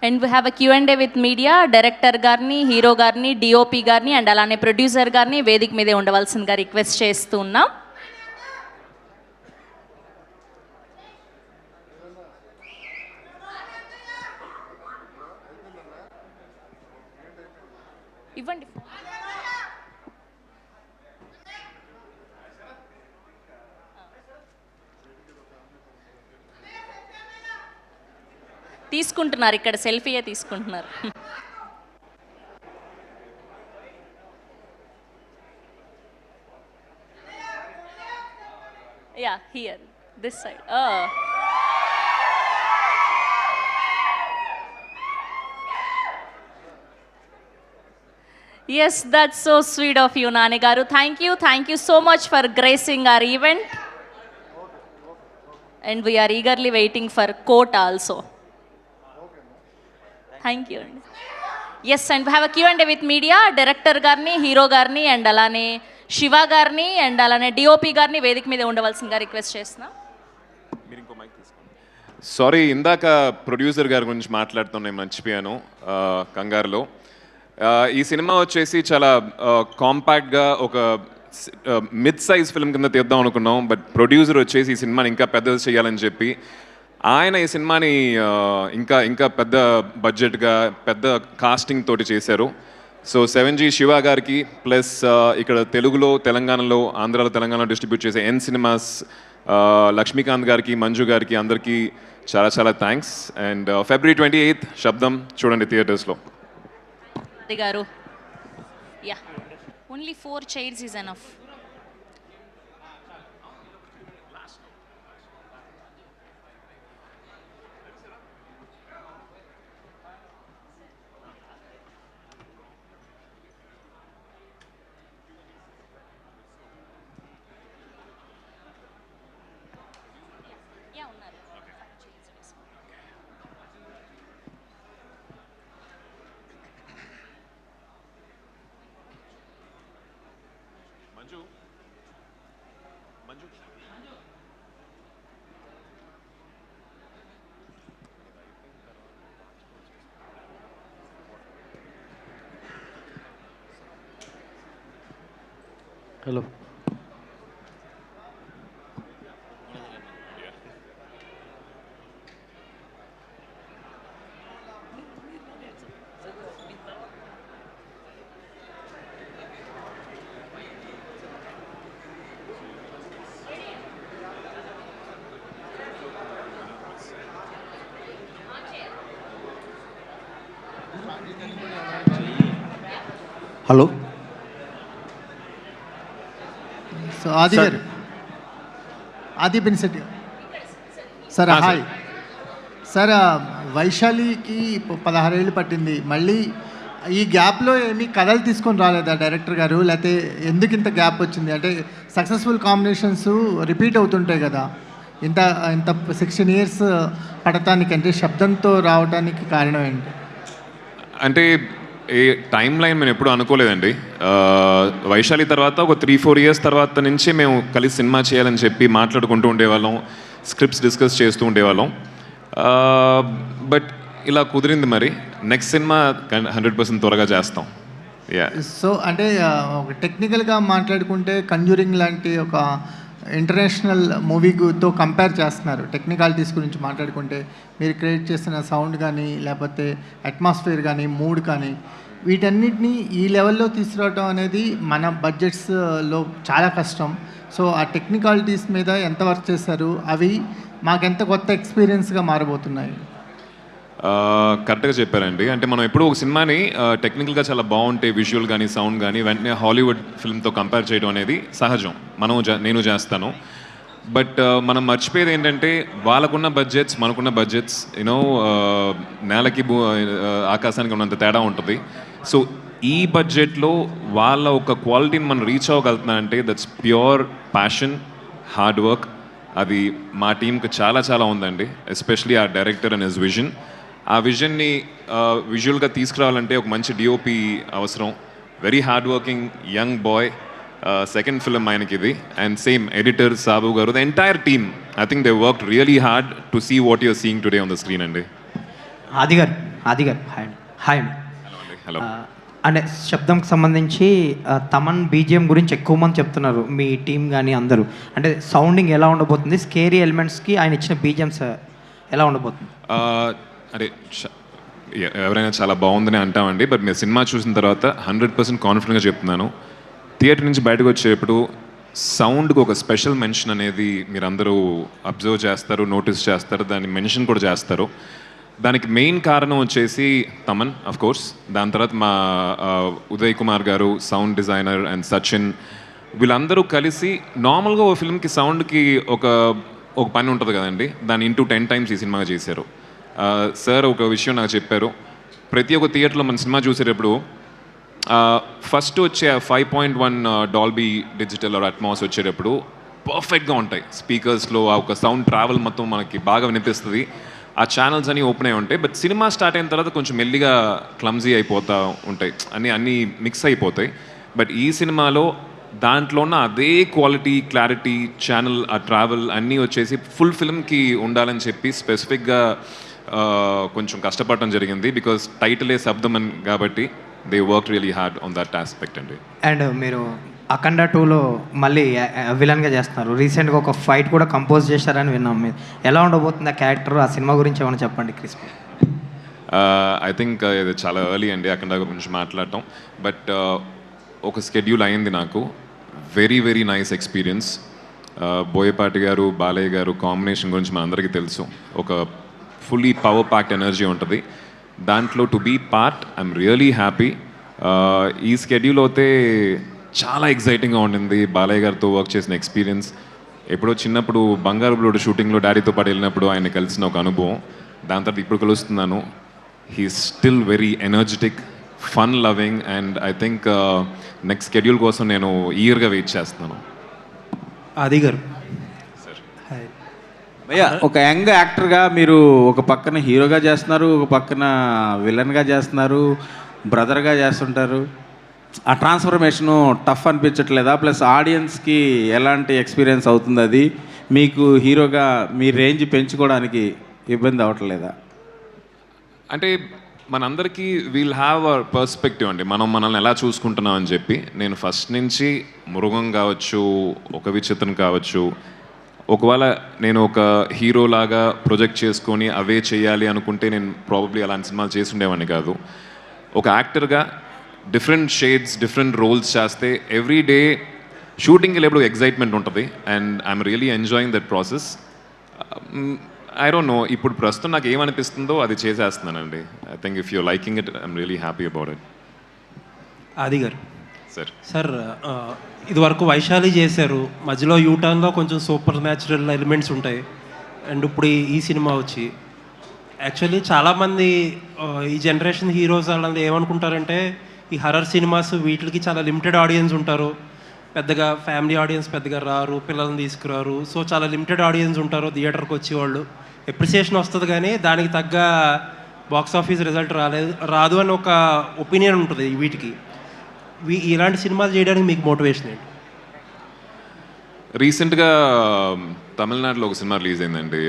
and we have a Q&A with media. Director గారిని, hero గారిని, DOP గారిని and అలానే producer గారిని వేదిక మీదే ఉండవలసిందిగా request చేస్తూ ఉన్నాం. ఇవ్వండి. తీసుకుంటున్నారు, ఇక్కడ సెల్ఫీయే తీసుకుంటున్నారు. Yeah, here this side. Yes, that's so sweet of you, Nani Garu. Thank you so much for gracing our event. And we are eagerly waiting for court also. Thank you. Yes, and we have a Q&A with media. Director garni, hero garni, and alane Shiva garni, and alane DOP garni వేదిక మీద ఉండవలసిందిగా request చేస్తున్నా. Sorry, ఇందాక producer గారి గురించి మాట్లాడుతున్నాను, మర్చిపోయాను కంగారులో. ఈ సినిమా వచ్చేసి చాలా కాంపాక్ట్గా ఒక మిడ్ సైజ్ ఫిల్మ్ కింద తీద్దాం అనుకున్నాం. బట్ ప్రొడ్యూసర్ వచ్చేసి ఈ సినిమాని ఇంకా పెద్దది చేయాలని చెప్పి ఆయన ఈ సినిమాని ఇంకా ఇంకా పెద్ద బడ్జెట్గా పెద్ద కాస్టింగ్ తోటి చేశారు. సో 7G శివ గారికి ప్లస్ ఇక్కడ తెలుగులో, తెలంగాణలో, ఆంధ్రాలో, తెలంగాణలో డిస్ట్రిబ్యూట్ చేసే ఎన్ సినిమాస్ లక్ష్మీకాంత్ గారికి, మంజు గారికి అందరికీ చాలా చాలా థ్యాంక్స్. అండ్ February 28th శబ్దం చూడండి థియేటర్స్లో. గారు, yeah, only 4 chairs is enough. Hello. Hello. So Adi గారు, ఆది పినిశెట్టి సార్, హాయ్ సార్. వైశాలికి 16 ఏళ్ళు పట్టింది. మళ్ళీ ఈ గ్యాప్లో ఏమీ కథలు తీసుకొని రాలేదా డైరెక్టర్ గారు? లేకపోతే ఎందుకు ఇంత గ్యాప్ వచ్చింది? అంటే సక్సెస్ఫుల్ కాంబినేషన్స్ రిపీట్ అవుతుంటాయి కదా, ఇంత ఇంత 16 years పడటానికి, అంటే శబ్దంతో రావడానికి కారణం ఏంటి? అంటే ఏ టైం లైన్ మేము ఎప్పుడు అనుకోలేదండి. వైశాలి తర్వాత ఒక 3-4 years తర్వాత నుంచి మేము కలిసి సినిమా చేయాలని చెప్పి మాట్లాడుకుంటూ ఉండేవాళ్ళం, స్క్రిప్ట్స్ డిస్కస్ చేస్తూ ఉండేవాళ్ళం. బట్ ఇలా కుదిరింది. మరి నెక్స్ట్ సినిమా 100% త్వరగా చేస్తాం. సో అంటే ఒక టెక్నికల్గా మాట్లాడుకుంటే కంజూరింగ్ లాంటి ఒక ఇంటర్నేషనల్ మూవీతో కంపేర్ చేస్తున్నారు. టెక్నికాలిటీస్ గురించి మాట్లాడుకుంటే మీరు క్రియేట్ చేసిన సౌండ్ కానీ, లేకపోతే అట్మాస్ఫియర్ కానీ, మూడ్ కానీ, వీటన్నిటినీ ఈ లెవెల్లో తీసుకురావడం అనేది మన బడ్జెట్స్లో చాలా కష్టం. సో ఆ టెక్నికాలిటీస్ మీద ఎంత వర్క్ చేశారు? అవి మాకెంత కొత్త ఎక్స్పీరియన్స్గా మారబోతున్నాయి? కరెక్ట్గా చెప్పారండి. అంటే మనం ఎప్పుడు ఒక సినిమాని టెక్నికల్గా చాలా బాగుంటే, విజువల్ కానీ, సౌండ్ కానీ, వెంటనే హాలీవుడ్ ఫిల్మ్తో కంపేర్ చేయడం అనేది సహజం. నేను చేస్తాను. బట్ మనం మర్చిపోయేది ఏంటంటే వాళ్ళకున్న బడ్జెట్స్, మనకున్న బడ్జెట్స్ యూనో నేలకి ఆకాశానికి ఉన్నంత తేడా ఉంటుంది. సో ఈ బడ్జెట్లో వాళ్ళ ఒక క్వాలిటీని మనం రీచ్ అవ్వగలుగుతున్నా అంటే that's pure passion, hard work. అది మా టీంకి చాలా చాలా ఉందండి, ఎస్పెషలీ ఆ డైరెక్టర్ అండ్ హిస్ విజన్. ఆ విజన్ని విజువల్గా తీసుకురావాలంటే ఒక మంచి డిఓపి అవసరం. Very hard working young boy. Second film ఆయనకి ఇది. అండ్ సేమ్ ఎడిటర్ సాబు గారు, the entire team, I think they worked really hard to see what you're seeing today on the screen అండి. ఆది గారు, ఆది గారు హాయ్ అండి. హలో. అంటే శబ్దంకి సంబంధించి తమన్ బీజిఎం గురించి ఎక్కువ మంది చెప్తున్నారు, మీ టీం కానీ అందరూ. అంటే సౌండింగ్ ఎలా ఉండబోతుంది, స్కేరీ ఎలిమెంట్స్కి ఆయన ఇచ్చిన బీజిఎమ్స్ ఎలా ఉండబోతుంది? అంటే ఎవరైనా చాలా బాగుందని అంటామండి, బట్ మీరు సినిమా చూసిన తర్వాత 100% కాన్ఫిడెంట్గా చెప్తున్నాను, థియేటర్ నుంచి బయటకు వచ్చేటప్పుడు సౌండ్కి ఒక స్పెషల్ మెన్షన్ అనేది మీరందరూ అబ్జర్వ్ చేస్తారు, నోటీస్ చేస్తారు, దాన్ని మెన్షన్ కూడా చేస్తారు. దానికి మెయిన్ కారణం వచ్చేసి తమన్ ఆఫ్ కోర్స్, దాని తర్వాత మా ఉదయ్ కుమార్ గారు సౌండ్ డిజైనర్ అండ్ సచిన్, వీళ్ళందరూ కలిసి నార్మల్గా ఓ ఫిల్మ్కి సౌండ్కి ఒక పని ఉంటుంది కదండి, దాన్ని ఇంటూ 10 times ఈ సినిమాగా చేశారు. సార్ ఒక విషయం నాకు చెప్పారు, ప్రతి ఒక్క థియేటర్లో మన సినిమా చూసేటప్పుడు ఫస్ట్ వచ్చే 5.1 డాల్బీ డిజిటల్ ఆర్ అట్మాస్ వచ్చేటప్పుడు పర్ఫెక్ట్గా ఉంటాయి స్పీకర్స్లో, ఆ ఒక సౌండ్ ట్రావెల్ మొత్తం మనకి బాగా వినిపిస్తుంది, ఆ ఛానల్స్ అన్నీ ఓపెన్ అయి ఉంటాయి. బట్ సినిమా స్టార్ట్ అయిన తర్వాత కొంచెం మెల్లిగా క్లమ్జీ అయిపోతూ ఉంటాయి, అన్నీ మిక్స్ అయిపోతాయి. బట్ ఈ సినిమాలో దాంట్లో ఉన్న అదే క్వాలిటీ, క్లారిటీ, ఛానల్, ఆ ట్రావెల్ అన్నీ వచ్చేసి ఫుల్ ఫిల్మ్కి ఉండాలని చెప్పి స్పెసిఫిక్గా కొంచెం కష్టపడటం జరిగింది. బికాస్ టైటిలే శబ్దం అని కాబట్టి they work really hard on that aspect అండి. అండ్ మీరు అఖండ 2లో మళ్ళీ విలన్గా చేస్తున్నారు. రీసెంట్గా ఒక ఫైట్ కూడా కంపోజ్ చేశారని విన్నాం. మీరు ఎలా ఉండబోతుంది ఆ క్యారెక్టర్, ఆ సినిమా గురించి ఏమైనా చెప్పండి క్రిస్పీ. ఐ థింక్ ఇది చాలా ఎర్లీ అండి అఖండ గురించి మాట్లాడటం, బట్ ఒక స్కెడ్యూల్ అయింది నాకు. Very very nice experience. Boyapati గారు, బాలయ్య గారు కాంబినేషన్ గురించి మనందరికీ తెలుసు. ఒక ఫుల్లీ పవర్ ప్యాక్డ్ ఎనర్జీ ఉంటుంది దాంట్లో. To be part I'm really happy. ఈ స్కెడ్యూల్ అయితే చాలా ఎక్సైటింగ్గా ఉండింది. బాలయ్య గారితో వర్క్ చేసిన ఎక్స్పీరియన్స్, ఎప్పుడో చిన్నప్పుడు బంగారు బ్లూడ్ షూటింగ్లో డాడీతో పాటు వెళ్ళినప్పుడు ఆయన కలిసిన ఒక అనుభవం, దాని తర్వాత ఇప్పుడు కలుస్తున్నాను. He still very energetic, fun loving, and I think next schedule కోసం నేను ఈగర్గా వెయిట్ చేస్తున్నాను. ఆది గారు భయ్యా, ఒక యంగ్ యాక్టర్గా మీరు ఒక పక్కన హీరోగా చేస్తున్నారు, ఒక పక్కన విలన్గా చేస్తున్నారు, బ్రదర్గా చేస్తుంటారు. ఆ ట్రాన్స్ఫర్మేషను టఫ్ అనిపించట్లేదా? ప్లస్ ఆడియన్స్కి ఎలాంటి ఎక్స్పీరియన్స్ అవుతుంది అది? మీకు హీరోగా మీ రేంజ్ పెంచుకోవడానికి ఇబ్బంది అవ్వట్లేదా? అంటే మనందరికీ వీల్ హ్యావ్ అ పర్స్పెక్టివ్ అండి, మనల్ని ఎలా చూసుకుంటున్నాం అని చెప్పి. నేను ఫస్ట్ నుంచి మృగం కావచ్చు, ఒక విచిత్రం కావచ్చు, ఒకవేళ నేను ఒక హీరోలాగా ప్రొజెక్ట్ చేసుకొని అవే చేయాలి అనుకుంటే నేను ప్రాబబ్లీ అలాంటి సినిమాలు చేసి ఉండేవాడిని కాదు. ఒక యాక్టర్గా డిఫరెంట్ షేడ్స్, డిఫరెంట్ రోల్స్ చేస్తే ఎవ్రీ డే షూటింగ్కి వెళ్ళేప్పుడు ఎగ్జైట్మెంట్ ఉంటుంది, and I'm really enjoying that process. I don't know, ఇప్పుడు ప్రస్తుతం నాకు ఏమనిపిస్తుందో అది చేసేస్తున్నానండి. I think if you liking it, I'm really happy about it. Adi garu sir ఇది వరకు వైశాలి చేశారు, మధ్యలో యూటర్న్లో కొంచెం సూపర్ న్యాచురల్ ఎలిమెంట్స్ ఉంటాయి, అండ్ ఇప్పుడు ఈ సినిమా వచ్చి యాక్చువల్లీ చాలామంది ఈ జనరేషన్ హీరోస్ వాళ్ళందరూ ఏమనుకుంటారంటే ఈ హర్రర్ సినిమాస్ వీటికి చాలా లిమిటెడ్ ఆడియన్స్ ఉంటారు, పెద్దగా ఫ్యామిలీ ఆడియన్స్ పెద్దగా రారు, పిల్లల్ని తీసుకురారు, సో చాలా లిమిటెడ్ ఆడియన్స్ ఉంటారు థియేటర్కి వచ్చేవాళ్ళు. ఎప్రిసియేషన్ వస్తుంది కానీ దానికి తగ్గ బాక్స్ ఆఫీస్ రిజల్ట్ రాదు అని ఒక ఒపీనియన్ ఉంటుంది వీటికి. ఇలాంటి సినిమాలు చేయడానికి మీకు మోటివేషన్ ఏంటి? రీసెంట్గా తమిళనాడులో ఒక సినిమా రిలీజ్ అయిందండి,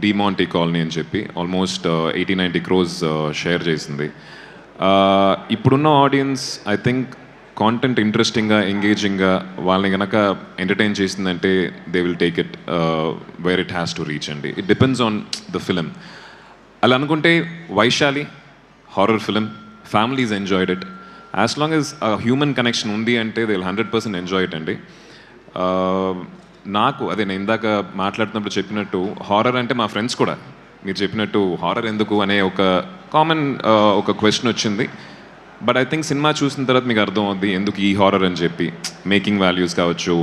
డిమాంటీ కాలనీ అని చెప్పి. ఆల్మోస్ట్ 80-90 crores షేర్ చేసింది. ఇప్పుడున్న ఆడియన్స్ ఐ థింక్ కాంటెంట్ ఇంట్రెస్టింగ్గా, ఎంగేజింగ్గా వాళ్ళని కనుక ఎంటర్టైన్ చేసిందంటే they will take it where it has to reach అండి. It depends on the film. అలా అనుకుంటే Vaishali horror film, families enjoyed it. As long as human connection ఉంది అంటే దే విల్ 100% ఎంజాయ్ ఇట్ అండి. నాకు అదే నేను ఇందాక మాట్లాడుతున్నప్పుడు చెప్పినట్టు హారర్ అంటే మా ఫ్రెండ్స్ కూడా మీరు చెప్పినట్టు హారర్ ఎందుకు అనే ఒక కామన్ ఒక క్వశ్చన్ వచ్చింది. బట్ ఐ థింక్ సినిమా చూసిన తర్వాత మీకు అర్థం అవుద్ది ఎందుకు ఈ హారర్ అని చెప్పి. మేకింగ్ వాల్యూస్ కావచ్చు,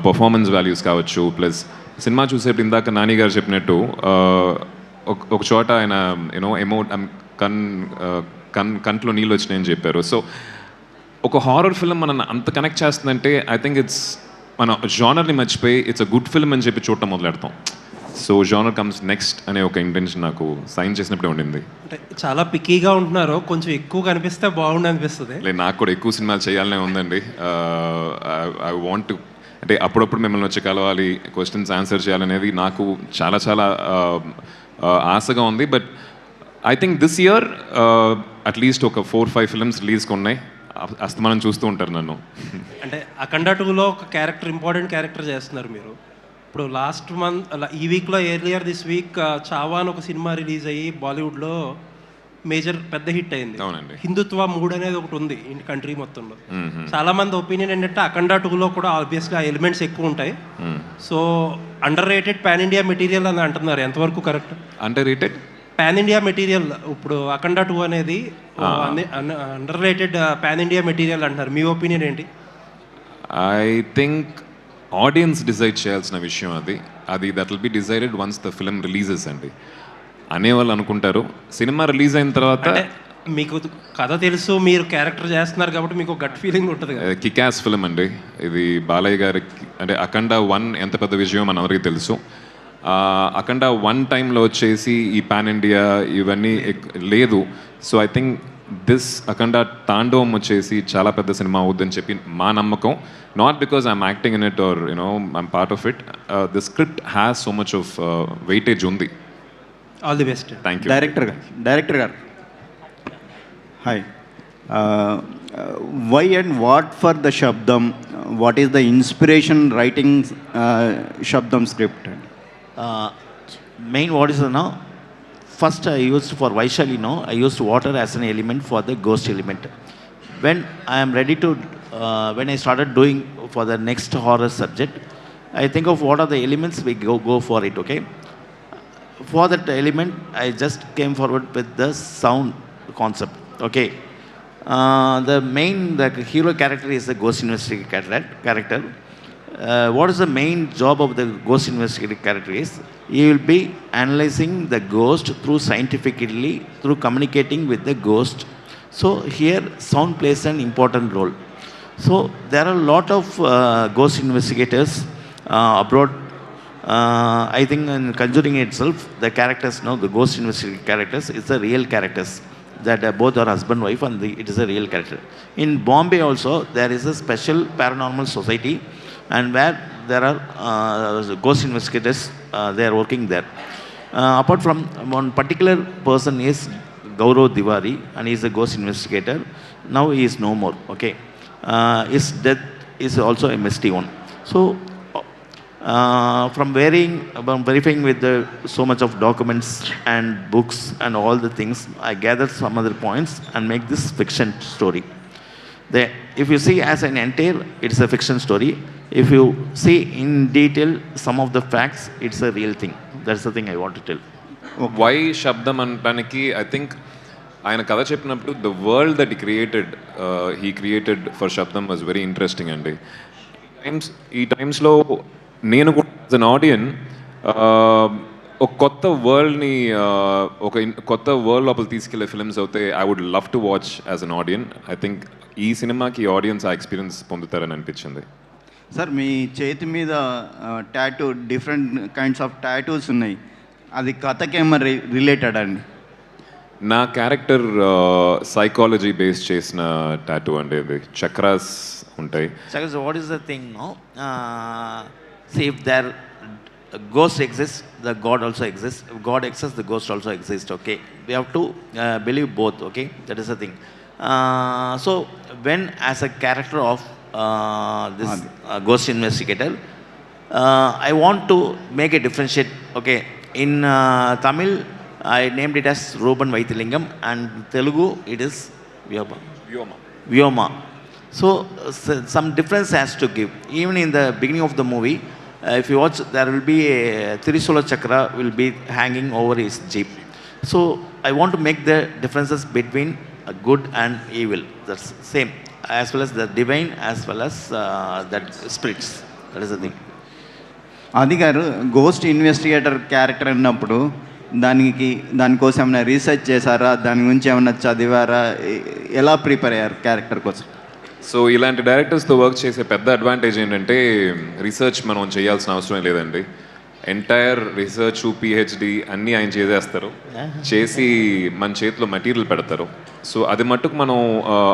పర్ఫార్మెన్స్ వాల్యూస్ కావచ్చు, ప్లస్ సినిమా చూసేప్పుడు ఇందాక నాని గారు చెప్పినట్టు ఒక చోట ఆయన కంట్లో నీళ్ళు వచ్చినాయని చెప్పారు. సో ఒక హారర్ ఫిల్మ్ మన అంత కనెక్ట్ చేస్తుందంటే ఐ థింక్ ఇట్స్ మన జానర్ని మర్చిపోయి ఇట్స్ అ గుడ్ ఫిల్మ్ అని చెప్పి చూడటం మొదలెడతాం. సో జానర్ కమ్స్ నెక్స్ట్ అనే ఒక ఇంటెన్షన్ నాకు సైన్ చేసినప్పుడే ఉండింది. అంటే చాలా పిక్కీగా ఉంటున్నారు, కొంచెం ఎక్కువ కనిపిస్తే బాగుండు అనిపిస్తుంది. లేదు, నాకు కూడా ఎక్కువ సినిమాలు చేయాలనే ఉందండి. ఐ వాంట్ టు, అంటే అప్పుడప్పుడు మిమ్మల్ని వచ్చి కలవాలి, క్వశ్చన్స్ ఆన్సర్ చేయాలనేది నాకు చాలా చాలా ఆశగా ఉంది. But I think this year at least ఒక 4-5 ఫిల్మ్స్ రిలీజ్కి ఉన్నాయి. అస్తమానం చూస్తూ ఉంటారు నన్ను. అంటే అఖండ 2లో ఒక క్యారెక్టర్, ఇంపార్టెంట్ క్యారెక్టర్ చేస్తున్నారు మీరు. ఇప్పుడు లాస్ట్ మంత్ ఈ వీక్లో, ఎర్లియర్ దిస్ వీక్ చావా అని ఒక సినిమా రిలీజ్ అయ్యి బాలీవుడ్లో మేజర్ పెద్ద హిట్ అయింది. అవునండి. హిందుత్వ మూడ్ అనేది ఒకటి ఉంది కంట్రీ మొత్తంలో. చాలా మంది ఒపీనియన్ ఏంటంటే అఖండ 2లో కూడా ఆబ్వియస్గా ఆ ఎలిమెంట్స్ ఎక్కువ ఉంటాయి. So under rated pan India material అని అంటున్నారు, ఎంతవరకు correct? Under rated pan India material, ఇప్పుడు అఖండ 2 అనేది under rated pan India material అంటున్నారు. మీ ఒపీనియన్ ఏంటి? ఐ థింక్ ఆడియన్స్ డిసైడ్ చేయాల్సిన విషయం అది that will be decided once the film releases అండి. అనేవాళ్ళు అనుకుంటారు సినిమా రిలీజ్ అయిన తర్వాత. మీకు కథ తెలుసు, మీరు క్యారెక్టర్ చేస్తున్నారు కాబట్టి మీకు గట్ ఫీలింగ్ ఉంటుంది కదా. కిక్-యాస్ ఫిల్మ్ అండి ఇది. బాలయ్య గారికి అంటే అఖండ 1 ఎంత పెద్ద విజయం మన ఎవరికి తెలుసు. అఖండ 1 టైంలో వచ్చేసి ఈ పాన్ ఇండియా ఇవన్నీ లేదు. So I think this Akhanda Thandavam వచ్చేసి చాలా పెద్ద సినిమా అవుద్దని చెప్పి మా నమ్మకం. Not because I'm acting in it or I'm part of it. The script has so much of weightage ఉంది. All the best. Thank you. Director గారు hi. Why and what for the Sabdham? What is the inspiration writing Sabdham script? Main what is now, first I used for Vaishali, I used water as an element for the ghost element. When I am ready to, when I started doing for the next horror subject, I think of what are the elements we go for it, okay? For that element, I just came forward with the sound concept, okay? The hero character is the ghost investigator character. What is the main job of the ghost investigator character is, he will be analyzing the ghost scientifically, through communicating with the ghost. So here sound plays an important role. So there are a lot of ghost investigators abroad. I think in Conjuring itself, the characters, the ghost investigator characters, it's the real characters. That both are husband wife, and it is a real character. In Bombay also, there is a special paranormal society, and where there are ghost investigators, they are working there. Apart from one particular person is Gaurav Diwari, and he is a ghost investigator. Now he is no more, okay. His death is also a misty one. So from verifying with so much of documents and books and all the things, I gathered some other points and make this fiction story. If you see as an entire, it's a fiction story. If you see in detail some of the facts, it's a real thing. That's the thing I want to tell. Why Sabdham అనడానికి I think ఆయన కథ చెప్పినప్పుడు the world that he created for Sabdham was very interesting అండి. ఈ టైమ్స్లో నేను కూడా as an ఆడియన్ ఒక కొత్త వరల్డ్ని కొత్త వరల్డ్ లోపల తీసుకెళ్లే ఫిల్మ్స్ అయితే I would love to watch as an audience. I think ఈ సినిమాకి ఆడియన్స్ ఆ ఎక్స్పీరియన్స్ పొందుతారని అనిపించింది. సార్, మీ చేతి మీద tattoo, different kinds of tattoos ఉన్నాయి, అది కథకేమో రిలేటెడ్ అండి? నా క్యారెక్టర్ సైకాలజీ బేస్ చేసిన టాటూ అండి. అది చక్రాస్ ఉంటాయి. So what is the thing, see, if there ghost exists, the God also exists. If God exists, the ghost also exists, okay? We have to believe both, okay? That is the thing. So when as a character of this ghost investigator, I want to make a differentiate, okay? In Tamil, I named it as Ruban Vaithilingam, and Telugu it is Vyoma. So some difference has to give. Even in the beginning of the movie, if you watch, there will be a Trisula Chakra will be hanging over his jeep. So I want to make the differences between good and evil. That's same, as well as the divine, as well as that spirits. That is the thing. అది గారు, ghost investigator character అన్నప్పుడు దానికోసం ఏమైనా research చేశారా? దాని గురించి ఏమైనా చదివారా? ఎలా ప్రిపేర్ అయ్యారు క్యారెక్టర్ కోసం? సో ఇలాంటి డైరెక్టర్స్తో వర్క్ చేసే పెద్ద అడ్వాంటేజ్ ఏంటంటే రీసెర్చ్ మనం చేయాల్సిన అవసరం లేదండి. ఎంటైర్ రీసెర్చ్, పిహెచ్డి అన్నీ ఆయన చేసేస్తారు, చేసి మన చేతిలో మెటీరియల్ పెడతారు. సో అది మట్టుకు మనం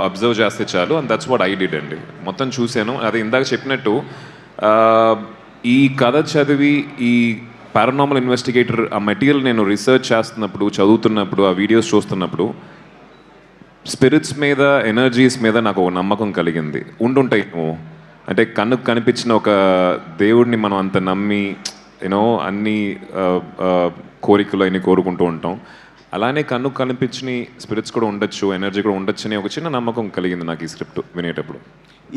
అబ్జర్వ్ చేస్తే చాలు. And that's what I did అండి. మొత్తం చూశాను. అది ఇందాక చెప్పినట్టు ఈ కథ చదివి ఈ పారానార్మల్ ఇన్వెస్టిగేటర్ ఆ మెటీరియల్ నేను రీసెర్చ్ చేస్తున్నప్పుడు, చదువుతున్నప్పుడు, ఆ వీడియోస్ చూస్తున్నప్పుడు స్పిరిట్స్ మీద, ఎనర్జీస్ మీద నాకు ఒక నమ్మకం కలిగింది. ఉండుంటాయి అంటే కన్నుకు కనిపించిన ఒక దేవుడిని మనం అంత నమ్మి యూనో అన్ని కోరికలు అన్ని కోరుకుంటూ ఉంటాం. అలానే కన్నుకు కనిపించిన స్పిరిట్స్ కూడా ఉండొచ్చు, ఎనర్జీ కూడా ఉండొచ్చు అని ఒక చిన్న నమ్మకం కలిగింది నాకు ఈ స్క్రిప్ట్ వినేటప్పుడు.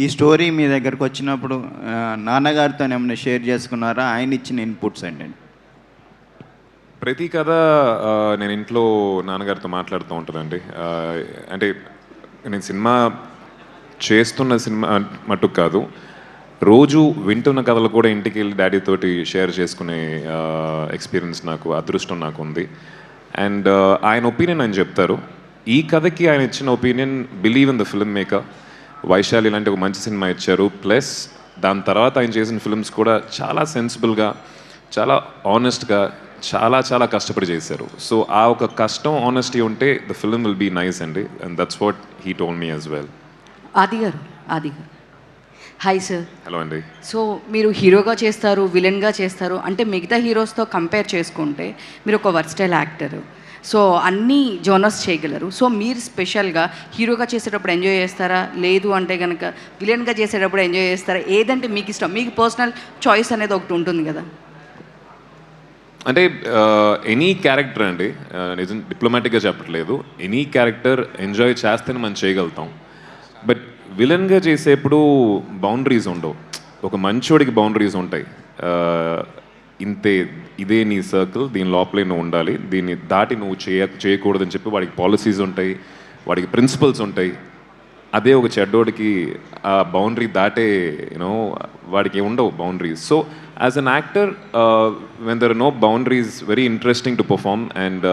ఈ స్టోరీ మీ దగ్గరకు వచ్చినప్పుడు నాన్నగారితో ఏమైనా షేర్ చేసుకున్నారా? ఆయన ఇచ్చిన ఇన్పుట్స్ ఏంటండి? ప్రతి కథ నేను ఇంట్లో నాన్నగారితో మాట్లాడుతూ ఉంటానండి. అంటే నేను సినిమా చేస్తున్న సినిమా మట్టుకు కాదు, రోజు వింటున్న కథలు కూడా ఇంటికి వెళ్ళి డాడీతోటి షేర్ చేసుకునే ఎక్స్పీరియన్స్ నాకు, అదృష్టం నాకు ఉంది. అండ్ ఆయన ఒపీనియన్ ఆయన చెప్తారు. ఈ కథకి ఆయన ఇచ్చిన opinion, believe in the film maker. Vaishali ఇలాంటి ఒక మంచి సినిమా ఇచ్చారు, ప్లస్ దాని తర్వాత ఆయన చేసిన ఫిల్మ్స్ కూడా చాలా సెన్సిబుల్గా, చాలా ఆనెస్ట్గా, చాలా చాలా కష్టపడి చేశారు. సో ఆ ఒక కష్టం, ఆనెస్టీ ఉంటే the film will be nice అండి. And that's what he told me as well. Adi గారు హాయ్ సార్. హలో అండి. సో మీరు హీరోగా చేస్తారు, విలన్గా చేస్తారు, అంటే మిగతా హీరోస్తో కంపేర్ చేసుకుంటే మీరు ఒక వర్స్టైల్ యాక్టర్. సో అన్ని జోనర్స్ చేయగలరు. సో మీరు స్పెషల్గా హీరోగా చేసేటప్పుడు ఎంజాయ్ చేస్తారా, లేదు అంటే కనుక విలన్గా చేసేటప్పుడు ఎంజాయ్ చేస్తారా? ఏదంటే మీకు ఇష్టం? మీకు పర్సనల్ చాయిస్ అనేది ఒకటి ఉంటుంది కదా. అంటే ఎనీ క్యారెక్టర్ అండి, నిజం డిప్లొమాటిక్గా చెప్పట్లేదు, ఎనీ క్యారెక్టర్ ఎంజాయ్ చేస్తేనే మనం చేయగలుగుతాం. బట్ విలన్గా చేసేప్పుడు బౌండరీస్ ఉండవు. ఒక మంచోడికి బౌండరీస్ ఉంటాయి. ఇంతే, ఇదే నీ సర్కిల్, దీని లోపలే నువ్వు ఉండాలి, దీన్ని దాటి నువ్వు చేయకూడదని చెప్పి వాడికి పాలసీస్ ఉంటాయి, వాడికి ప్రిన్సిపల్స్ ఉంటాయి. అదే ఒక చెడ్డోడికి ఆ బౌండరీ దాటే యూనో వాడికి ఉండవు boundaries. So as an actor when there are no boundaries, very interesting to perform. And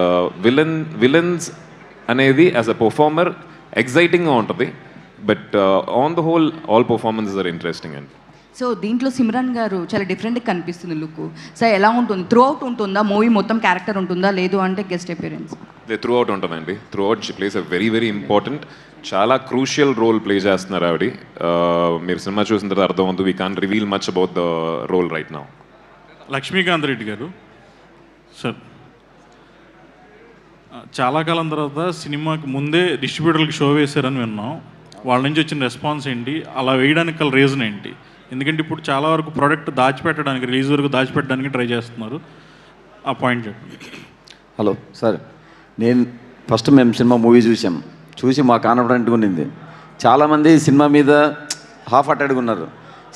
villains అనేది యాజ్ అ పర్ఫార్మర్ ఎగ్జైటింగ్గా ఉంటుంది. But on the whole all performances are interesting and. So దీంట్లో సిమ్రాన్ గారు చాలా డిఫరెంట్గా కనిపిస్తుంది లుక్. సో ఎలా ఉంటుంది? త్రూ అవుట్ ఉంటుందా? మూవీ మొత్తం క్యారెక్టర్ ఉంటుందా, లేదు అంటే గెస్ట్ అపియరెన్స్? త్రూ అవుట్ ఉంటుందండి. Throughout she plays a very very important, చాలా క్రూషియల్ రోల్ ప్లే చేస్తున్నారు ఆవిడ. మీరు సినిమా చూసిన తర్వాత అర్థం అవుతుంది. We can't reveal much about the role right now. Laxmikant Reddy గారు సార్, చాలా కాలం తర్వాత సినిమాకి ముందే డిస్ట్రిబ్యూటర్లకు షో వేశారని విన్నాం. వాళ్ళ నుంచి వచ్చిన రెస్పాన్స్ ఏంటి? అలా వేయడానికి గల రీజన్ ఏంటి? ఎందుకంటే ఇప్పుడు చాలా వరకు ప్రోడక్ట్ దాచిపెట్టడానికి, రిలీజ్ వరకు దాచిపెట్టడానికి ట్రై చేస్తున్నారు. ఆ పాయింట్ చెప్పండి. హలో సార్, మేము సినిమా మూవీ చూసి మాకు కాన్ఫిడెంట్గా ఉండింది. చాలామంది సినిమా మీద హాఫ్ అటెడ్గా ఉన్నారు.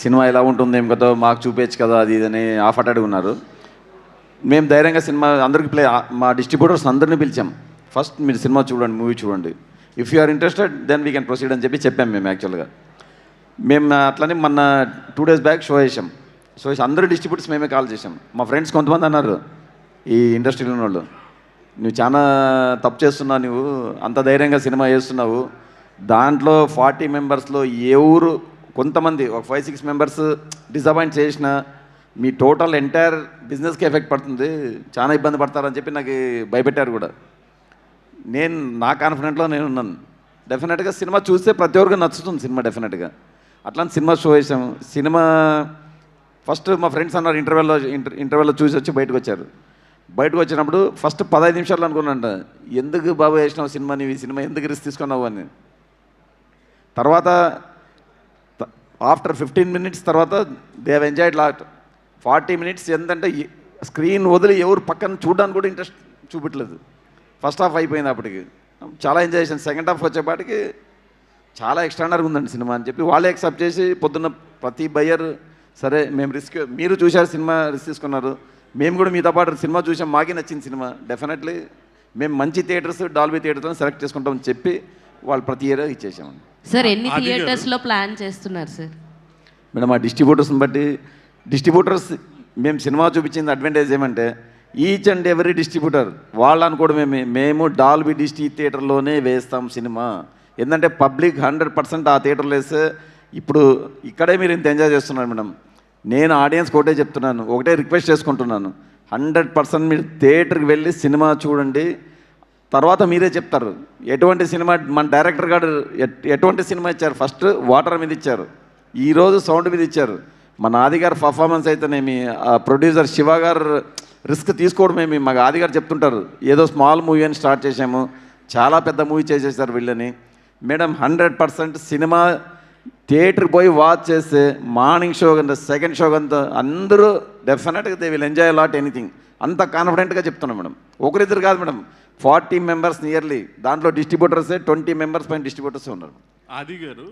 సినిమా ఎలా ఉంటుంది ఏం కదా, మాకు చూపించచ్చు కదా, అది ఇదని హాఫ్ అటెడ్గా ఉన్నారు. మేము ధైర్యంగా సినిమా అందరికి మా డిస్ట్రిబ్యూటర్స్ అందరినీ పిలిచాం. ఫస్ట్ మీరు సినిమా చూడండి, మూవీ చూడండి, if you are interested then we can proceed అని చెప్పాం. మేము యాక్చువల్గా అట్లనే మొన్న 2 days బ్యాక్ షో చేసాం. అందరూ డిస్ట్రిబ్యూటర్స్ మేమే కాల్ చేసాం. మా ఫ్రెండ్స్ కొంతమంది అన్నారు, ఈ ఇండస్ట్రీలో ఉన్న వాళ్ళు, నువ్వు చాలా తప్పు చేస్తున్నావు, నువ్వు అంత ధైర్యంగా సినిమా చేస్తున్నావు, దాంట్లో 40 మెంబర్స్లో ఎవరు కొంతమంది ఒక 5-6 మెంబర్స్ డిసప్పాయింట్ చేసిన మీ టోటల్ ఎంటైర్ బిజినెస్కి ఎఫెక్ట్ పడుతుంది, చాలా ఇబ్బంది పడతారని చెప్పి నాకు భయపెట్టారు కూడా. నా కాన్ఫిడెంట్లో నేను ఉన్నాను. డెఫినెట్గా సినిమా చూస్తే ప్రతి ఒక్కరికి నచ్చుతుంది సినిమా డెఫినెట్గా. అట్లాంటి సినిమా షో వేసాము. సినిమా ఫస్ట్ మా ఫ్రెండ్స్ అన్నారు, ఇంటర్వెల్లో చూసి వచ్చి బయటకు వచ్చారు. బయటకు వచ్చినప్పుడు ఫస్ట్ 15 నిమిషాలు అనుకున్నాంట, ఎందుకు బాబు వేసినావు సినిమా, నీవు ఈ సినిమా ఎందుకు రిస్క్ తీసుకున్నావు అని. తర్వాత ఆఫ్టర్ 15 minutes తర్వాత they have enjoyed lot. 40 minutes ఏంటంటే స్క్రీన్ వదిలి ఎవరు పక్కన చూడడానికి కూడా ఇంట్రెస్ట్ చూపెట్టలేదు. ఫస్ట్ హాఫ్ అయిపోయింది, అప్పటికి చాలా ఎంజాయ్ చేశాను. సెకండ్ హాఫ్ వచ్చేపాటికి చాలా ఎక్స్ట్రానర్గా ఉందండి సినిమా అని చెప్పి వాళ్ళే యాక్సెప్ట్ చేసి, పొద్దున్న ప్రతి బయ్యర్ సరే మేము మీరు చూశారు సినిమా, రిస్క్ తీసుకున్నారు, మేము కూడా మీతో పాటు సినిమా చూసాం, మాకే నచ్చింది సినిమా, డెఫినెట్లీ మేము మంచి థియేటర్స్, డాల్బీ థియేటర్స్లో సెలెక్ట్ చేసుకుంటామని చెప్పి వాళ్ళు ప్రతి ఇయర్ ఇచ్చేసామండి. సార్ ఎన్ని థియేటర్స్లో ప్లాన్ చేస్తున్నారు సార్? మేడం ఆ డిస్ట్రిబ్యూటర్స్ని బట్టి, డిస్ట్రిబ్యూటర్స్ మేము సినిమా చూపించింది అడ్వాంటేజ్ ఏమంటే, ఈచ్ అండ్ ఎవరీ డిస్ట్రిబ్యూటర్ వాళ్ళు అనుకోవడం మేము డాల్బీ డిస్ట్రీ థియేటర్లోనే వేస్తాం సినిమా. ఎందుకంటే పబ్లిక్ 100% ఆ థియేటర్లో వేస్తే, ఇప్పుడు ఇక్కడే మీరు ఇంత ఎంజాయ్ చేస్తున్నారు మేడం. నేను ఆడియన్స్కి ఒకటే చెప్తున్నాను, ఒకటే రిక్వెస్ట్ చేసుకుంటున్నాను, 100% మీరు థియేటర్కి వెళ్ళి సినిమా చూడండి, తర్వాత మీరే చెప్తారు ఎటువంటి సినిమా. మన డైరెక్టర్ గారు ఎటువంటి సినిమా ఇచ్చారు, ఫస్ట్ వాటర్ మీద ఇచ్చారు, ఈరోజు సౌండ్ మీద ఇచ్చారు. మన ఆది గారు పర్ఫార్మెన్స్ అయితేనేమి, ప్రొడ్యూసర్ శివ గారు రిస్క్ తీసుకోవడమేమి. మాకు ఆది గారు చెప్తుంటారు, ఏదో స్మాల్ మూవీ అని స్టార్ట్ చేసాము, చాలా పెద్ద మూవీ చేసేసారు వీళ్ళని. మేడం 100% సినిమా థియేటర్కి పోయి వాచ్ చేస్తే మార్నింగ్ షో కంటే సెకండ్ షో కంతా అందరూ డెఫినెట్గా they will enjoy lot anything. అంత కాన్ఫిడెంట్గా చెప్తున్నాం మేడం. ఒకరిద్దరు కాదు మేడం, 40 మెంబర్స్ నియర్లీ. దాంట్లో డిస్ట్రిబ్యూటర్సే 20 మెంబర్స్ పైన డిస్ట్రిబ్యూటర్స్ ఉన్నారు. ఆది garu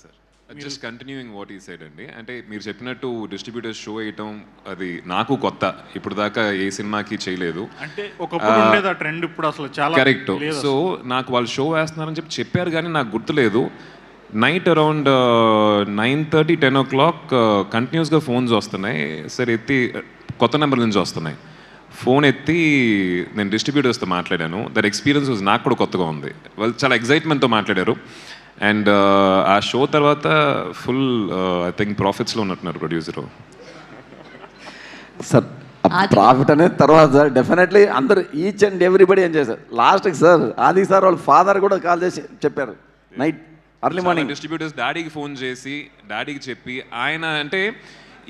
sir, just continuing what ఈ సైడ్ అండి. అంటే మీరు చెప్పినట్టు డిస్ట్రిబ్యూటర్స్ షో వేయటం అది నాకు కొత్త, ఇప్పుడు దాకా ఏ సినిమాకి చేయలేదు. అంటే ఒకప్పుడు ఉండేది ఆ ట్రెండ్, ఇప్పుడు అసలు చాలా కరెక్ట్. సో నాకు వాళ్ళు షో వేస్తున్నారని చెప్పారు కానీ నాకు గుర్తులేదు. నైట్ అరౌండ్ 9:30, 10 o'clock కంటిన్యూస్గా ఫోన్స్ వస్తున్నాయి. సరే ఎత్తి, కొత్త నెంబర్ నుంచి వస్తున్నాయి. ఫోన్ ఎత్తి నేను డిస్ట్రిబ్యూటర్స్తో మాట్లాడాను. దట్ ఎక్స్పీరియన్స్ వాజ్ నాకు కూడా కొత్తగా ఉంది. వాళ్ళు చాలా ఎగ్జైట్మెంట్తో మాట్లాడారు. అండ్ ఆ షో తర్వాత ఫుల్ ఐ థింక్ ప్రాఫిట్స్లో ఉన్నట్టున్నారు ప్రొడ్యూసరు. సార్ ప్రాఫిట్ అనేది తర్వాత సార్ డెఫినెట్లీ అందరు ఈచ్ అండ్ ఎవ్రీబడి ఏం చేశారు. లాస్ట్కి సార్ ఆది సార్ వాళ్ళ ఫాదర్ కూడా కాల్ చేసి చెప్పారు నైట్ అర్లీ మార్నింగ్. డిస్ట్రిబ్యూటర్స్ డాడీకి ఫోన్ చేసి డాడీకి చెప్పి ఆయన, అంటే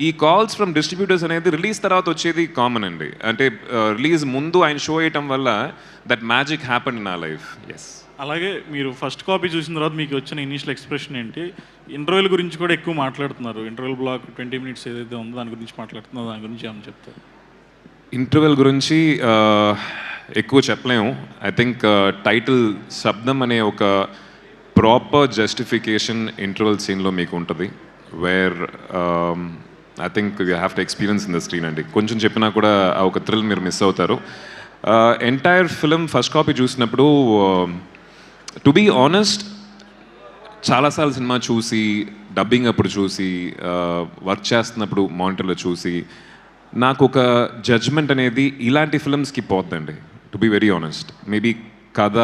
ఈ కాల్స్ ఫ్రమ్ డిస్ట్రిబ్యూటర్స్ అనేది రిలీజ్ తర్వాత వచ్చేది కామన్ అండి. అంటే రిలీజ్ ముందు ఆయన షో వేయటం వల్ల దట్ మ్యాజిక్ హ్యాపెండ్ ఇన్ ఆ లైఫ్. ఎస్. అలాగే మీరు ఫస్ట్ కాపీ చూసిన తర్వాత మీకు వచ్చిన ఇనిషియల్ ఎక్స్ప్రెషన్ ఏంటి? ఇంటర్వ్యూల గురించి కూడా ఎక్కువ మాట్లాడుతున్నారు. ఇంటర్వ్యూల్ బ్లాక్ 20 minutes ఏదైతే ఉందో దాని గురించి మాట్లాడుతున్నారు, దాని గురించి ఏమైనా చెప్తారు? ఇంటర్వెల్ గురించి ఎక్కువ చెప్పలేము. ఐ థింక్ టైటిల్ శబ్దం అనే ఒక ప్రాపర్ జస్టిఫికేషన్ ఇంటర్వెల్ సీన్లో మీకు ఉంటుంది. Where I think you have to experience in the screen అండి. కొంచెం చెప్పినా కూడా ఆ ఒక థ్రిల్ మీరు మిస్ అవుతారు. ఎంటైర్ ఫిలిం ఫస్ట్ కాపీ చూసినప్పుడు టు బీ ఆనెస్ట్ చాలాసార్లు సినిమా చూసి, డబ్బింగ్ అప్పుడు చూసి, వర్క్ చేస్తున్నప్పుడు మానిటర్లో చూసి నాకు ఒక జడ్జ్మెంట్ అనేది ఇలాంటి ఫిల్మ్స్కి పోతుందండి. To be very honest, maybe కథ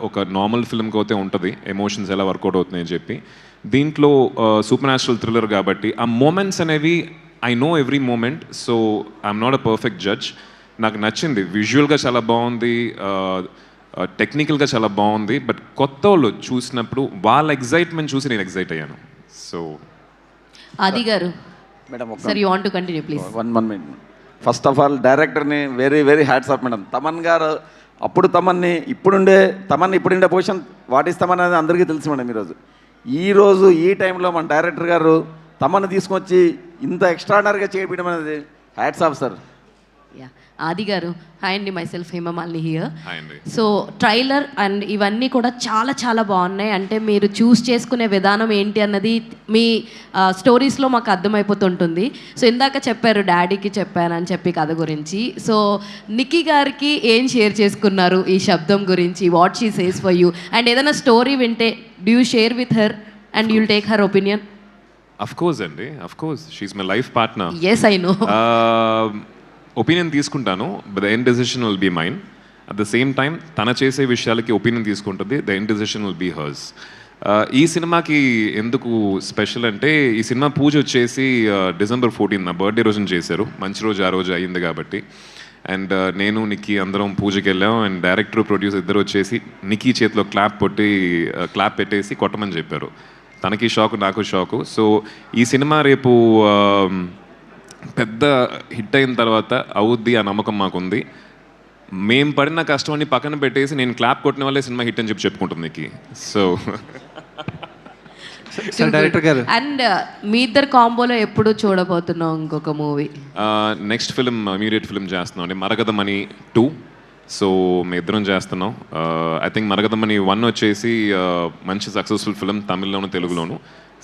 ఒక నార్మల్ ఫిల్మ్కి అయితే ఉంటుంది, ఎమోషన్స్ ఎలా వర్కౌట్ అవుతున్నాయని చెప్పి. దీంట్లో సూపర్ న్యాచురల్ థ్రిల్లర్ కాబట్టి ఆ మూమెంట్స్ అనేవి I know every moment. So I'm not a perfect judge. నాకు నచ్చింది, విజువల్గా చాలా బాగుంది, టెక్నికల్గా చాలా బాగుంది. బట్ కొత్త వాళ్ళు చూసినప్పుడు వాళ్ళ ఎగ్జైట్మెంట్ చూసి నేను ఎగ్జైట్ అయ్యాను. So Adi garu, madam sir you want to continue please. One minute. First of all డైరెక్టర్ని very very hats off madam. Thaman garu అప్పుడు తమన్ని, ఇప్పుడుండే పొజిషన్ వాట్ ఈస్ తమన్ అనేది అందరికీ తెలుసు మేడం. ఈరోజు ఈ టైంలో మన డైరెక్టర్ గారు తమన్ని తీసుకొచ్చి ఇంత ఎక్స్ట్రాడనరీగా చేయడం అనేది హ్యాట్స్ ఆఫ్ సార్. యా, ఆది గారు, హాయ్ అండి, myself Hemamalini here. Hi అండి. సో ట్రైలర్ అండ్ ఇవన్నీ కూడా చాలా చాలా బాగున్నాయి. అంటే మీరు చూస్ చేసుకునే విధానం ఏంటి అన్నది మీ స్టోరీస్లో మాకు అర్థమైపోతుంటుంది. సో ఇందాక చెప్పారు డాడీకి చెప్పానని చెప్పి కథ గురించి. సో నిక్కీ గారికి ఏం షేర్ చేసుకున్నారు ఈ శబ్దం గురించి? What she says for you? And ఏదైనా స్టోరీ వింటే do you share with her and you'll take her opinion? Of course అండి, of course, she's my life partner. Yes, I know. Opinion తీసుకుంటాను, but the end decision will be mine. At the same time తన చేసే విషయాలకి opinion తీసుకుంటుంది. The end decision will be hers. ఈ సినిమాకి ఎందుకు special అంటే, ఈ సినిమా పూజ వచ్చేసి December 14 నా బర్త్డే రోజున చేశారు. మంచి రోజు ఆ రోజు అయ్యింది కాబట్టి. అండ్ నేను నిక్కీ అందరం పూజకి వెళ్ళాం. అండ్ డైరెక్టర్, ప్రొడ్యూసర్ ఇద్దరు వచ్చేసి నిక్కీ చేతిలో క్లాప్ పెట్టేసి కొట్టమని చెప్పారు. తనకి షాకు, నాకు షాకు. సో ఈ సినిమా రేపు పెద్ద హిట్ అయిన తర్వాత అవుద్ది ఆ నమ్మకం మాకుంది. మేము పడిన కష్టాన్ని పక్కన పెట్టేసి నేను క్లాప్ కొట్టిన వల్లే సినిమా హిట్ అని చెప్పుకుంటుంది నీకు. సో డైరెక్టర్ గారు, అండ్ మీ ఇద్దరు కాంబోలో ఎప్పుడు చూడబోతున్నాం ఇంకొక movie? Next film, immediate film చేస్తున్నాం అండి, మరగదమణి 2. సో మేము ఇద్దరం చేస్తున్నాం. ఐ థింక్ మరగదమణి 1 వచ్చేసి మంచి సక్సెస్ఫుల్ ఫిలిం, తమిళ్లోను తెలుగులోను.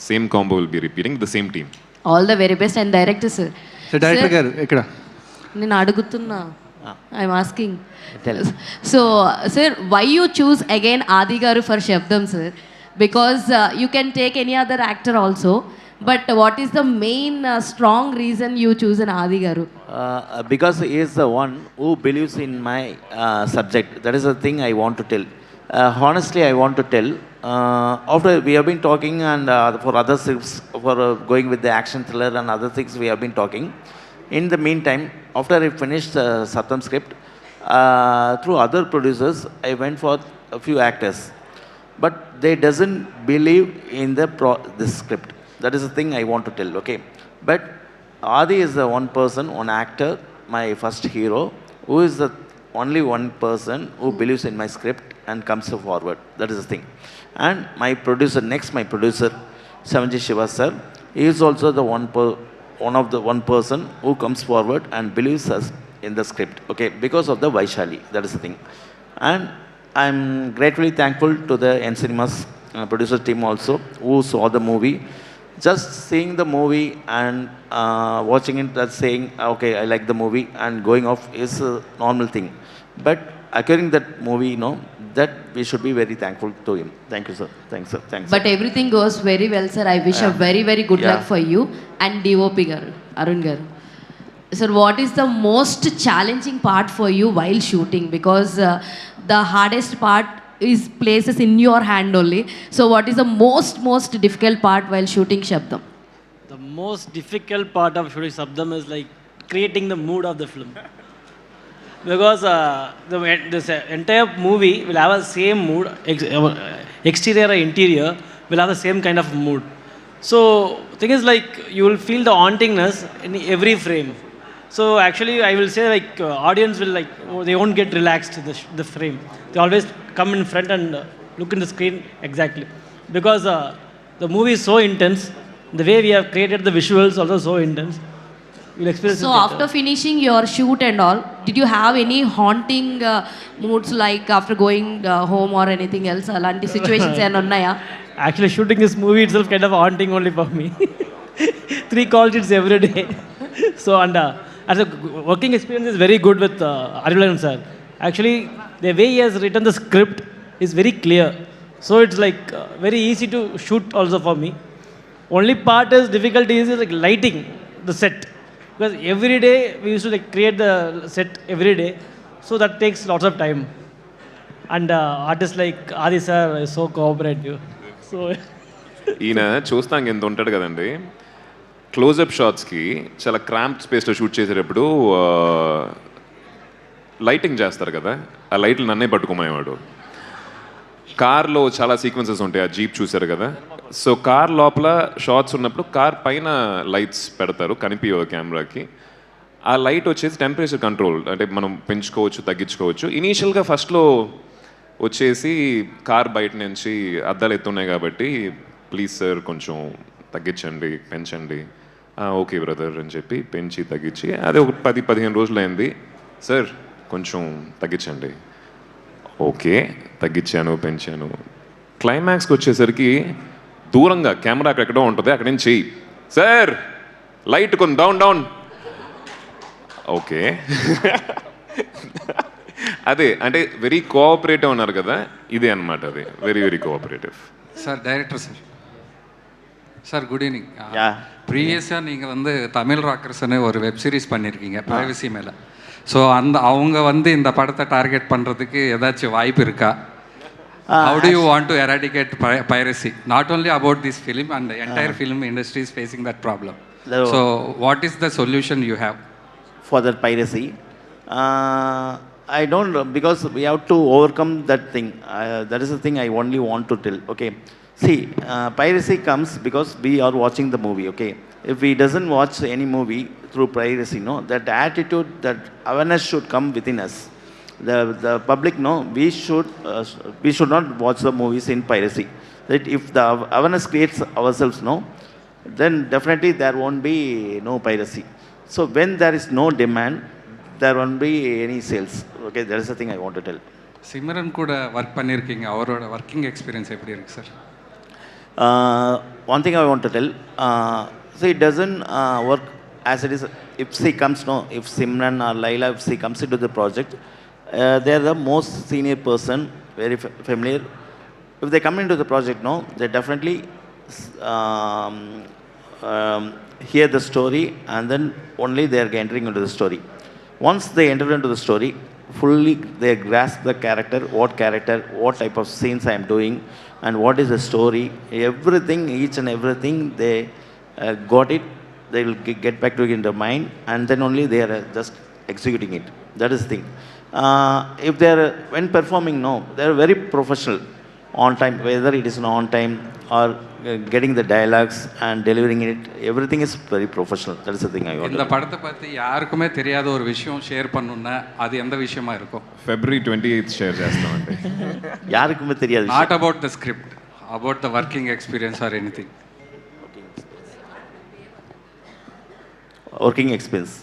Same combo will be repeating, the same team. All the very best. And director sir, director garu ఇక్కడ నేను అడుగుతున్నా, I'm asking. So sir, why you choose again Adi garu for Sabdham sir? Because you can take any other actor also, but what is the main strong reason you choose an Adi garu? Because he is the one who believes in my subject. That is the thing I want to tell. Honestly, I want to tell. After we have been talking, and for other scripts, for going with the action thriller and other things, we have been talking. In the meantime, after I finished Satyam script, through other producers, I went for a few actors, but they doesn't believe in this script. That is the thing I want to tell. Okay, but Adi is the one person, one actor, my first hero. who is the only one person who believes in my script and comes forward. That is the thing. And my producer, my producer, Savanji Shiva sir, he is also the one person who comes forward and believes us in the script, okay, because of the Vaishali. That is the thing. And I'm gratefully thankful to the N Cinemas producer team also, who saw the movie. Just seeing the movie and watching it, that's saying, okay, I like the movie, and going off is a normal thing. But acquiring that movie, that we should be very thankful to him. Thank you, sir. Thanks, sir. Thanks. But everything goes very well, sir. I wish a very, very good luck for you and DOP garu, Arun garu. Sir, what is the most challenging part for you while shooting? Because the hardest part is places in your hand only. So what is the most difficult part while shooting Shabdam? The most difficult part of shooting Shabdam is like creating the mood of the film. Because this entire movie will have the same mood, exterior or interior will have the same kind of mood. So thing is like you will feel the hauntingness in every frame. So actually I will say like audience will like, they won't get relaxed in the frame. They always come in front and look in the screen exactly. Because the movie is so intense, the way we have created the visuals also so intense. You'll experience So after finishing your shoot and all, did you have any haunting moods like after going home or anything else? Alanti situations and unnaya? Actually shooting this movie itself kind of haunting only for me. 3 call sheets every day. So and as a working experience is very good with Arilan sir. Actually the way he has written the script is very clear. So it's like very easy to shoot also for me. Only part is difficulty is like lighting the set. Because every day we used to like create the set every day. So that takes lots of time. And artists like Adi sir is so cooperative. So ఈయన చూస్తాం ఎంత ఉంటాడు కదండి, closeup షాట్స్కి చాలా cramp స్పేస్లో shoot చేసేటప్పుడు lighting చేస్తారు కదా, ఆ లైట్లు నన్నే పట్టుకోమనేవాడు. కార్లో చాలా సీక్వెన్సెస్ ఉంటాయి, ఆ జీప్ చూశారు కదా, సో కార్ లోపల షాట్స్ ఉన్నప్పుడు కార్ పైన లైట్స్ పెడతారు, కనిపించవు కెమెరాకి. ఆ లైట్ వచ్చేసి టెంపరేచర్ కంట్రోల్, అంటే మనం పెంచుకోవచ్చు తగ్గించుకోవచ్చు. ఇనీషియల్గా ఫస్ట్లో వచ్చేసి కార్ బయట నుంచి అద్దాలు ఎత్తున్నాయి కాబట్టి ప్లీజ్ సార్ కొంచెం తగ్గించండి పెంచండి, ఓకే బ్రదర్ అని చెప్పి పెంచి తగ్గించి అది ఒక 10-15 రోజులు అయింది. సార్ కొంచెం తగ్గించండి, ఓకే తగ్గించాను పెంచాను. క్లైమాక్స్కి వచ్చేసరికి దూరంగా కెమెరా అక్కడెక్కడో ఉంటుంది, అక్కడి నుంచి సార్ లైట్ కొంచెం డౌన్ డౌన్, ఓకే. అదే అంటే వెరీ కోఆపరేటివ్ ఉన్నారు కదా, ఇదే అనమాట, అది very very cooperative. Sir director sir good evening. ப்ரீவியஸாக நீங்கள் வந்து தமிழ் ராக்கர்ஸ்னு ஒரு வெப் சீரிஸ் பண்ணியிருக்கீங்க ப்ரைவசி மேலே. ஸோ அவங்க வந்து இந்த படத்தை டார்கெட் பண்ணுறதுக்கு ஏதாச்சும் வாய்ப்பு இருக்கா? How do you want to eradicate piracy? Not only about this film, and the entire film industry is facing that problem. So what is the solution you have for that piracy? I don't know, because we have to overcome that thing. That is the thing I only want to tell. Okay, see, piracy comes because we are watching the movie. Okay, if we doesn't watch any movie through piracy, that attitude, that awareness should come within us. The public, we should not watch the movies in piracy. That if the awareness creates ourselves, then definitely there won't be no piracy. So when there is no demand, there won't be any sales. Okay, that is the thing I want to tell. Simran கூட work பண்ணியிருக்கீங்க, அவரோட working experience எப்படி இருக்குது sir? One thing I want to tell, so it doesn't work as it is. If she comes, if Simran or Laila, if she comes into the project, they are the most senior person, very familiar. If they come into the project, they definitely hear the story, and then only they are entering into the story. Once they enter into the story, fully they grasp the character, what type of scenes I am doing, and what is the story, everything, each and everything, they got it. They will get back to it in their mind, and then only they are just executing it. That is the thing. If they are, when performing, they are very professional, on time, whether it is on time or getting the dialogues and delivering it, everything is very professional. That is the thing I want. இந்த படத்தை பற்றி யாருக்குமே தெரியாத ஒரு விஷயம் share பண்ணுன்னா அது எந்த விஷயமா இருக்கும்? February 28th షేర్ చేస్తామండి. யாருக்குமே தெரியாது. Not about the script, about the working experience or anything. Working experience.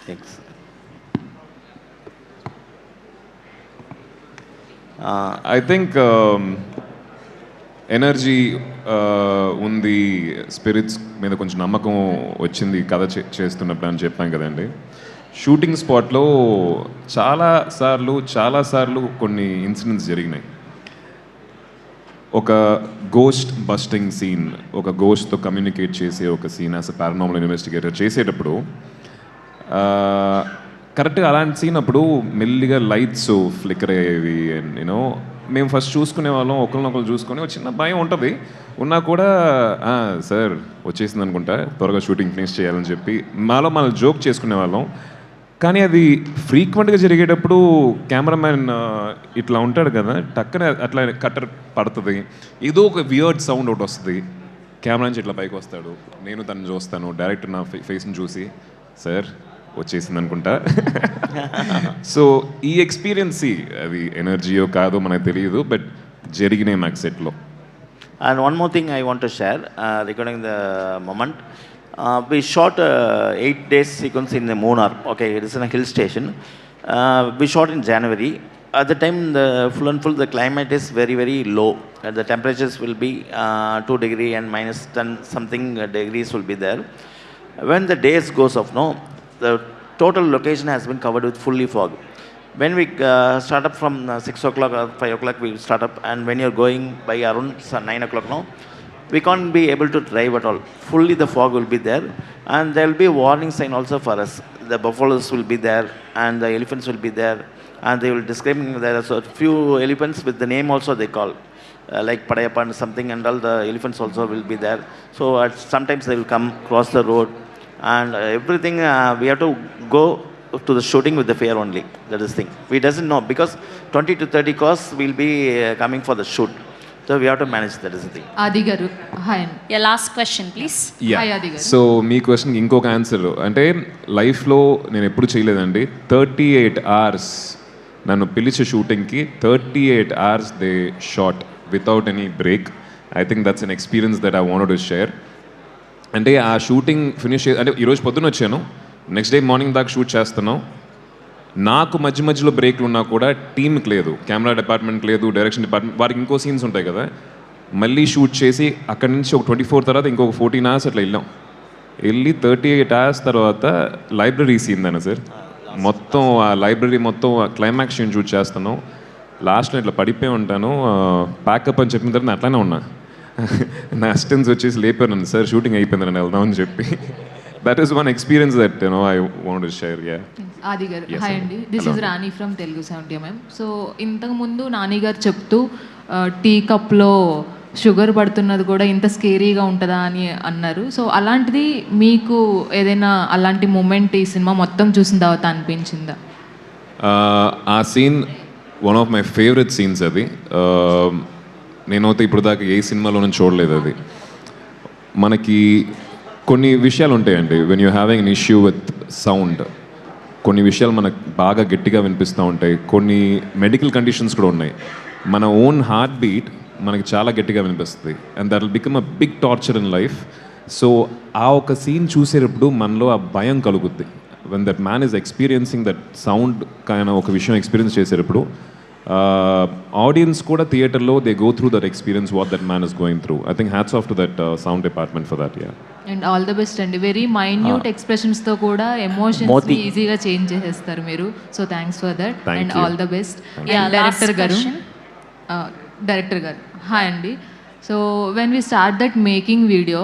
Thanks. I think energy ఉంది, స్పిరిట్స్ మీద కొంచెం నమ్మకం వచ్చింది కథ చేస్తున్నప్పుడు అని చెప్పాం కదండి. షూటింగ్ స్పాట్లో చాలాసార్లు కొన్ని ఇన్సిడెంట్స్ జరిగినాయి. ఒక గోస్ట్ బస్టింగ్ సీన్, ఒక గోస్ట్తో కమ్యూనికేట్ చేసే ఒక scene as a paranormal investigator చేసేటప్పుడు కరెక్ట్గా అలాంటి సీన్ అప్పుడు మెల్లిగా లైట్స్ ఫ్లిక్కర్ అయ్యేవి. అండ్ యూనో మేము ఫస్ట్ చూసుకునే వాళ్ళం, ఒకరినొకరు చూసుకొని ఒక చిన్న భయం ఉంటుంది. ఉన్నా కూడా సార్ వచ్చేసింది అనుకుంటా, త్వరగా షూటింగ్ ఫినిష్ చేయాలని చెప్పి మనం జోక్ చేసుకునే వాళ్ళం. కానీ అది ఫ్రీక్వెంట్గా జరిగేటప్పుడు కెమెరామ్యాన్ ఇట్లా ఉంటాడు కదా, టక్కన అట్లా కట్టర్ పడుతుంది, ఏదో ఒక వియర్డ్ సౌండ్ ఒకటి వస్తుంది, కెమెరా నుంచి ఇట్లా పైకి వస్తాడు, నేను తను చూస్తాను, డైరెక్టర్ నా ఫేస్ని చూసి సార్ వచ్చేసింది అనుకుంటా. సో ఈ ఎక్స్పీరియన్స్ అది ఎనర్జీయో కాదో మనకు తెలియదు, బట్ జరిగినాయి మాకు సెట్లో. And one more thing I want to share regarding the moment. We shot 8 days sequence in the Munnar. Okay, it is in a hill station. We shot in January. At the time, the full and full, the climate is very, very low. The temperatures will be 2 degrees and minus 10 something degrees will be there. When the days goes off, no, the total location has been covered with fully fog. When we start up from 6 o'clock or 5 o'clock, we start up, and when you're going by around 9 o'clock now, we can't be able to drive at all. Fully the fog will be there, and there will be a warning sign also for us. The buffaloes will be there, and the elephants will be there, and they will describe there are so few elephants with the name also they call, like Padayappan something, and all the elephants also will be there. So sometimes they will come cross the road, and everything we have to go to the shooting with the fear only. That is the thing. We doesn't know, because 20 to 30 cars will be coming for the shoot. So we have to manage. That is the thing. Adi garu, hi. Yeah last question please. Hi Adi garu. So మీ క్వశ్చన్కి ఇంకొక answer అంటే లైఫ్లో నేను ఎప్పుడు చేయలేదండి. 38 hours నన్ను పిలిచే షూటింగ్కి 38 hours they shot without any break. I think that's an experience that I wanted to share. అంటే ఆ షూటింగ్ ఫినిష్ అంటే ఈరోజు పొద్దున్న వచ్చాను, నెక్స్ట్ డే మార్నింగ్ దాకా షూట్ చేస్తున్నాం. నాకు మధ్యలో బ్రేక్లు ఉన్నా కూడా టీంకి లేదు, కెమెరా డిపార్ట్మెంట్కి లేదు, డైరెక్షన్ డిపార్ట్మెంట్ వారికి ఇంకో సీన్స్ ఉంటాయి కదా, మళ్ళీ షూట్ చేసి అక్కడి నుంచి ఒక 24 తర్వాత ఇంకొక 14 hours అట్లా వెళ్ళి 38 hours తర్వాత లైబ్రరీ సీన్ దాన్ని సార్ మొత్తం ఆ లైబ్రరీ మొత్తం క్లైమాక్స్ సీన్ షూట్ చేస్తున్నాం. లాస్ట్లో ఇట్లా పడిపోయి ఉంటాను, ప్యాకప్ అని చెప్పిన తర్వాత నేను అట్లానే ఉన్నా. నా అసిస్టెంట్స్ వచ్చేసి లేపారు సార్ షూటింగ్ అయిపోయింది నన్ను వెళ్దామని చెప్పి. That is one experience that I wanted to share. Yeah. ఆది గారు, Yes, హాయ్ ma'am. అండి, this Hello. Is Rani from Telugu 70mm. So ఇంతకుముందు నాని గారు చెప్తూ టీ కప్లో షుగర్ పడుతున్నది కూడా ఇంత స్కేరీగా ఉంటుందా అని అన్నారు. సో అలాంటిది మీకు ఏదైనా అలాంటి మూమెంట్ ఈ సినిమా మొత్తం చూసిన తర్వాత అనిపించిందా? ఆ scene one of my favourite scenes అది. నేనైతే ఇప్పుడు దాకా ఏ సినిమాలోనూ చూడలేదు అది. మనకి కొన్ని విషయాలు ఉంటాయండి, when you having an issue with sound, కొన్ని విషయాలు మనకు బాగా గట్టిగా వినిపిస్తూ ఉంటాయి, కొన్ని మెడికల్ కండిషన్స్ కూడా ఉన్నాయి. మన ఓన్ హార్ట్ బీట్ మనకి చాలా గట్టిగా వినిపిస్తుంది, and that will become a big torture in life. So ఆ ఒక సీన్ చూసేటప్పుడు మనలో ఆ భయం కలుగుద్ది. When that man is experiencing that sound కానీ ఒక విషయం ఎక్స్పీరియన్స్ చేసేటప్పుడు ఆడియన్స్ కూడా థియేటర్లో they go through that experience what that man is going through. I think hats off to that sound department for that. Yeah, and all the best అండి. Very minute ఎక్స్ప్రెషన్స్తో కూడా emotions ఈజీగా change చేసేస్తారు మీరు. So thanks for that and all the best. Director గారు, hi అండి. So when we start that making video,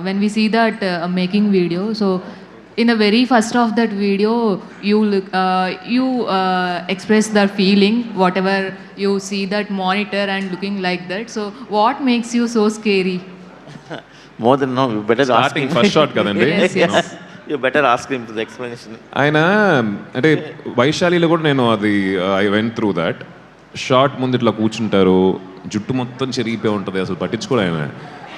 when we see that making video, so in the very first of that video you express that feeling whatever you see that monitor and looking like that. So what makes you so scary? More than no, you better ask him. First shot కదండి. Yes. You better ask him for the explanation. ఆయన అంటే వైశాలిలో కూడా నేను అది I went through that short. ముందు ఇట్లా కూర్చుంటారు, జుట్టు మొత్తం చెరిగిపోయి ఉంటుంది, అసలు పట్టించుకోడు ఆయన.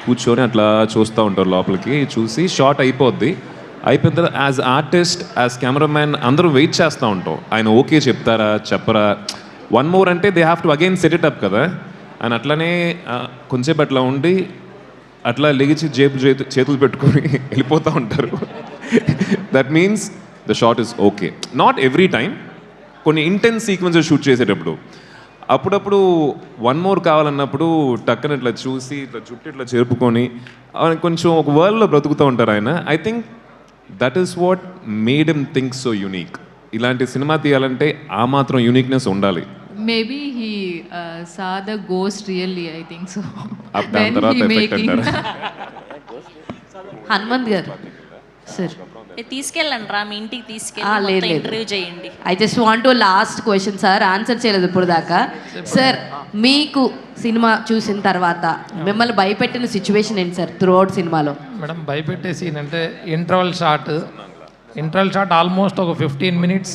కూర్చొని అట్లా చూస్తూ ఉంటారు లోపలికి, చూసి షార్ట్ అయిపోద్ది. అయిపోయిన తర్వాత యాజ్ ఆర్టిస్ట్, యాజ్ కెమెరామ్యాన్ అందరూ వెయిట్ చేస్తూ ఉంటాం, ఆయన ఓకే చెప్తారా చెప్పరా, 1 more అంటే they have to again set it up కదా. ఆయన అట్లనే కొంచెంసేపు అట్లా ఉండి అట్లా లెగిచి చేతులు పెట్టుకొని వెళ్ళిపోతూ ఉంటారు. That means the short is okay. Not every time, కొన్ని ఇంటెన్స్ సీక్వెన్సెస్ షూట్ చేసేటప్పుడు అప్పుడప్పుడు 1 more కావాలన్నప్పుడు టక్కన ఇట్లా చూసి ఇట్లా చుట్టూ ఇట్లా చేరుపుకొని ఆయన కొంచెం ఒక వరల్డ్లో బ్రతుకుతూ ఉంటారు ఆయన. I think that is what made him think so unique. ఇలాంటి సినిమా తీయాలంటే ఆ మాత్రం యూనిక్నెస్ ఉండాలి. Maybe he saw the ghost really, I think so. దాని తర్వాత ఎఫెక్ట్ అంటారు. హనుమంత్ గారు సార్ తీసుకెళ్ళండి రా, మీ ఇంటికి లేదు తీసుకెళ్ళి లేదు ఇంటర్వ్యూ చేయండి. I just want to last question sir, answer చేయలేదు ఇప్పుడు దాకా. సార్ మీకు సినిమా చూసిన తర్వాత మిమ్మల్ని భయపెట్టిన సిచ్యువేషన్ ఏంటి సార్ త్రూ అవుట్ సినిమాలో? మేడం భయపెట్టే సీన్ అంటే ఇంటర్వల్ షాట్ ఆల్మోస్ట్ ఒక 15 minutes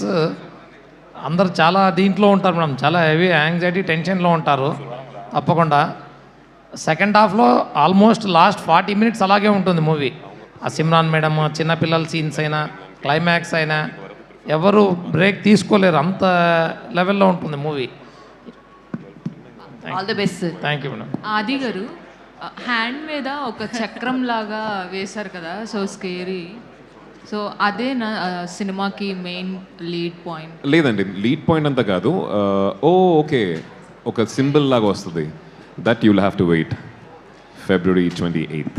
అందరు చాలా దీంట్లో ఉంటారు మేడం, చాలా హెవీ యాంగ్జైటీ టెన్షన్లో ఉంటారు తప్పకుండా. సెకండ్ హాఫ్లో ఆల్మోస్ట్ లాస్ట్ 40 minutes అలాగే ఉంటుంది మూవీ. ఆ సిమ్రాన్ మేడం చిన్నపిల్లల సీన్స్ అయినా క్లైమాక్స్ అయినా ఎవరు బ్రేక్ తీసుకోలేరు, అంత లెవెల్లో ఉంటుంది movie. All the best sir. Thank you madam. ఆది గారు హ్యాండ్ మీద ఒక చక్రం లాగా వేశారు కదా, సో స్కేరీ. సో అదే నా సినిమాకి మెయిన్ లీడ్ పాయింట్? లేదండి, లీడ్ పాయింట్ అంతా కాదు. ఓకే, ఒక సింబల్ లాగా వస్తుంది. That you will have to wait February 28th.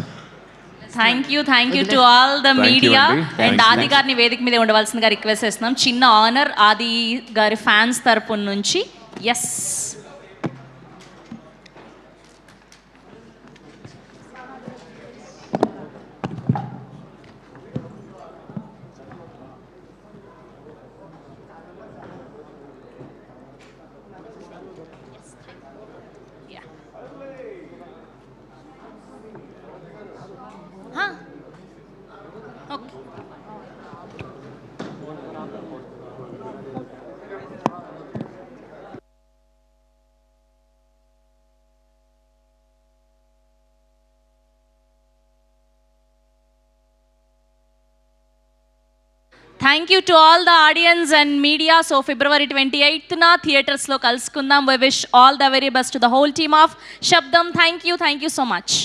Thank you to all the Thank you media. అండి. And Thanks. ఆది గారిని వేదిక మీద ఉండవలసిందిగా రిక్వెస్ట్ చేస్తున్నాం. చిన్న ఆనర్ ఆది గారి ఫ్యాన్స్ తరపు నుంచి. Yes, thank you to all the audience and media. So February 28th థియేటర్స్లో కలుసుకుందాం. We wish all the very best to the whole team of Sabdham. Thank you so much.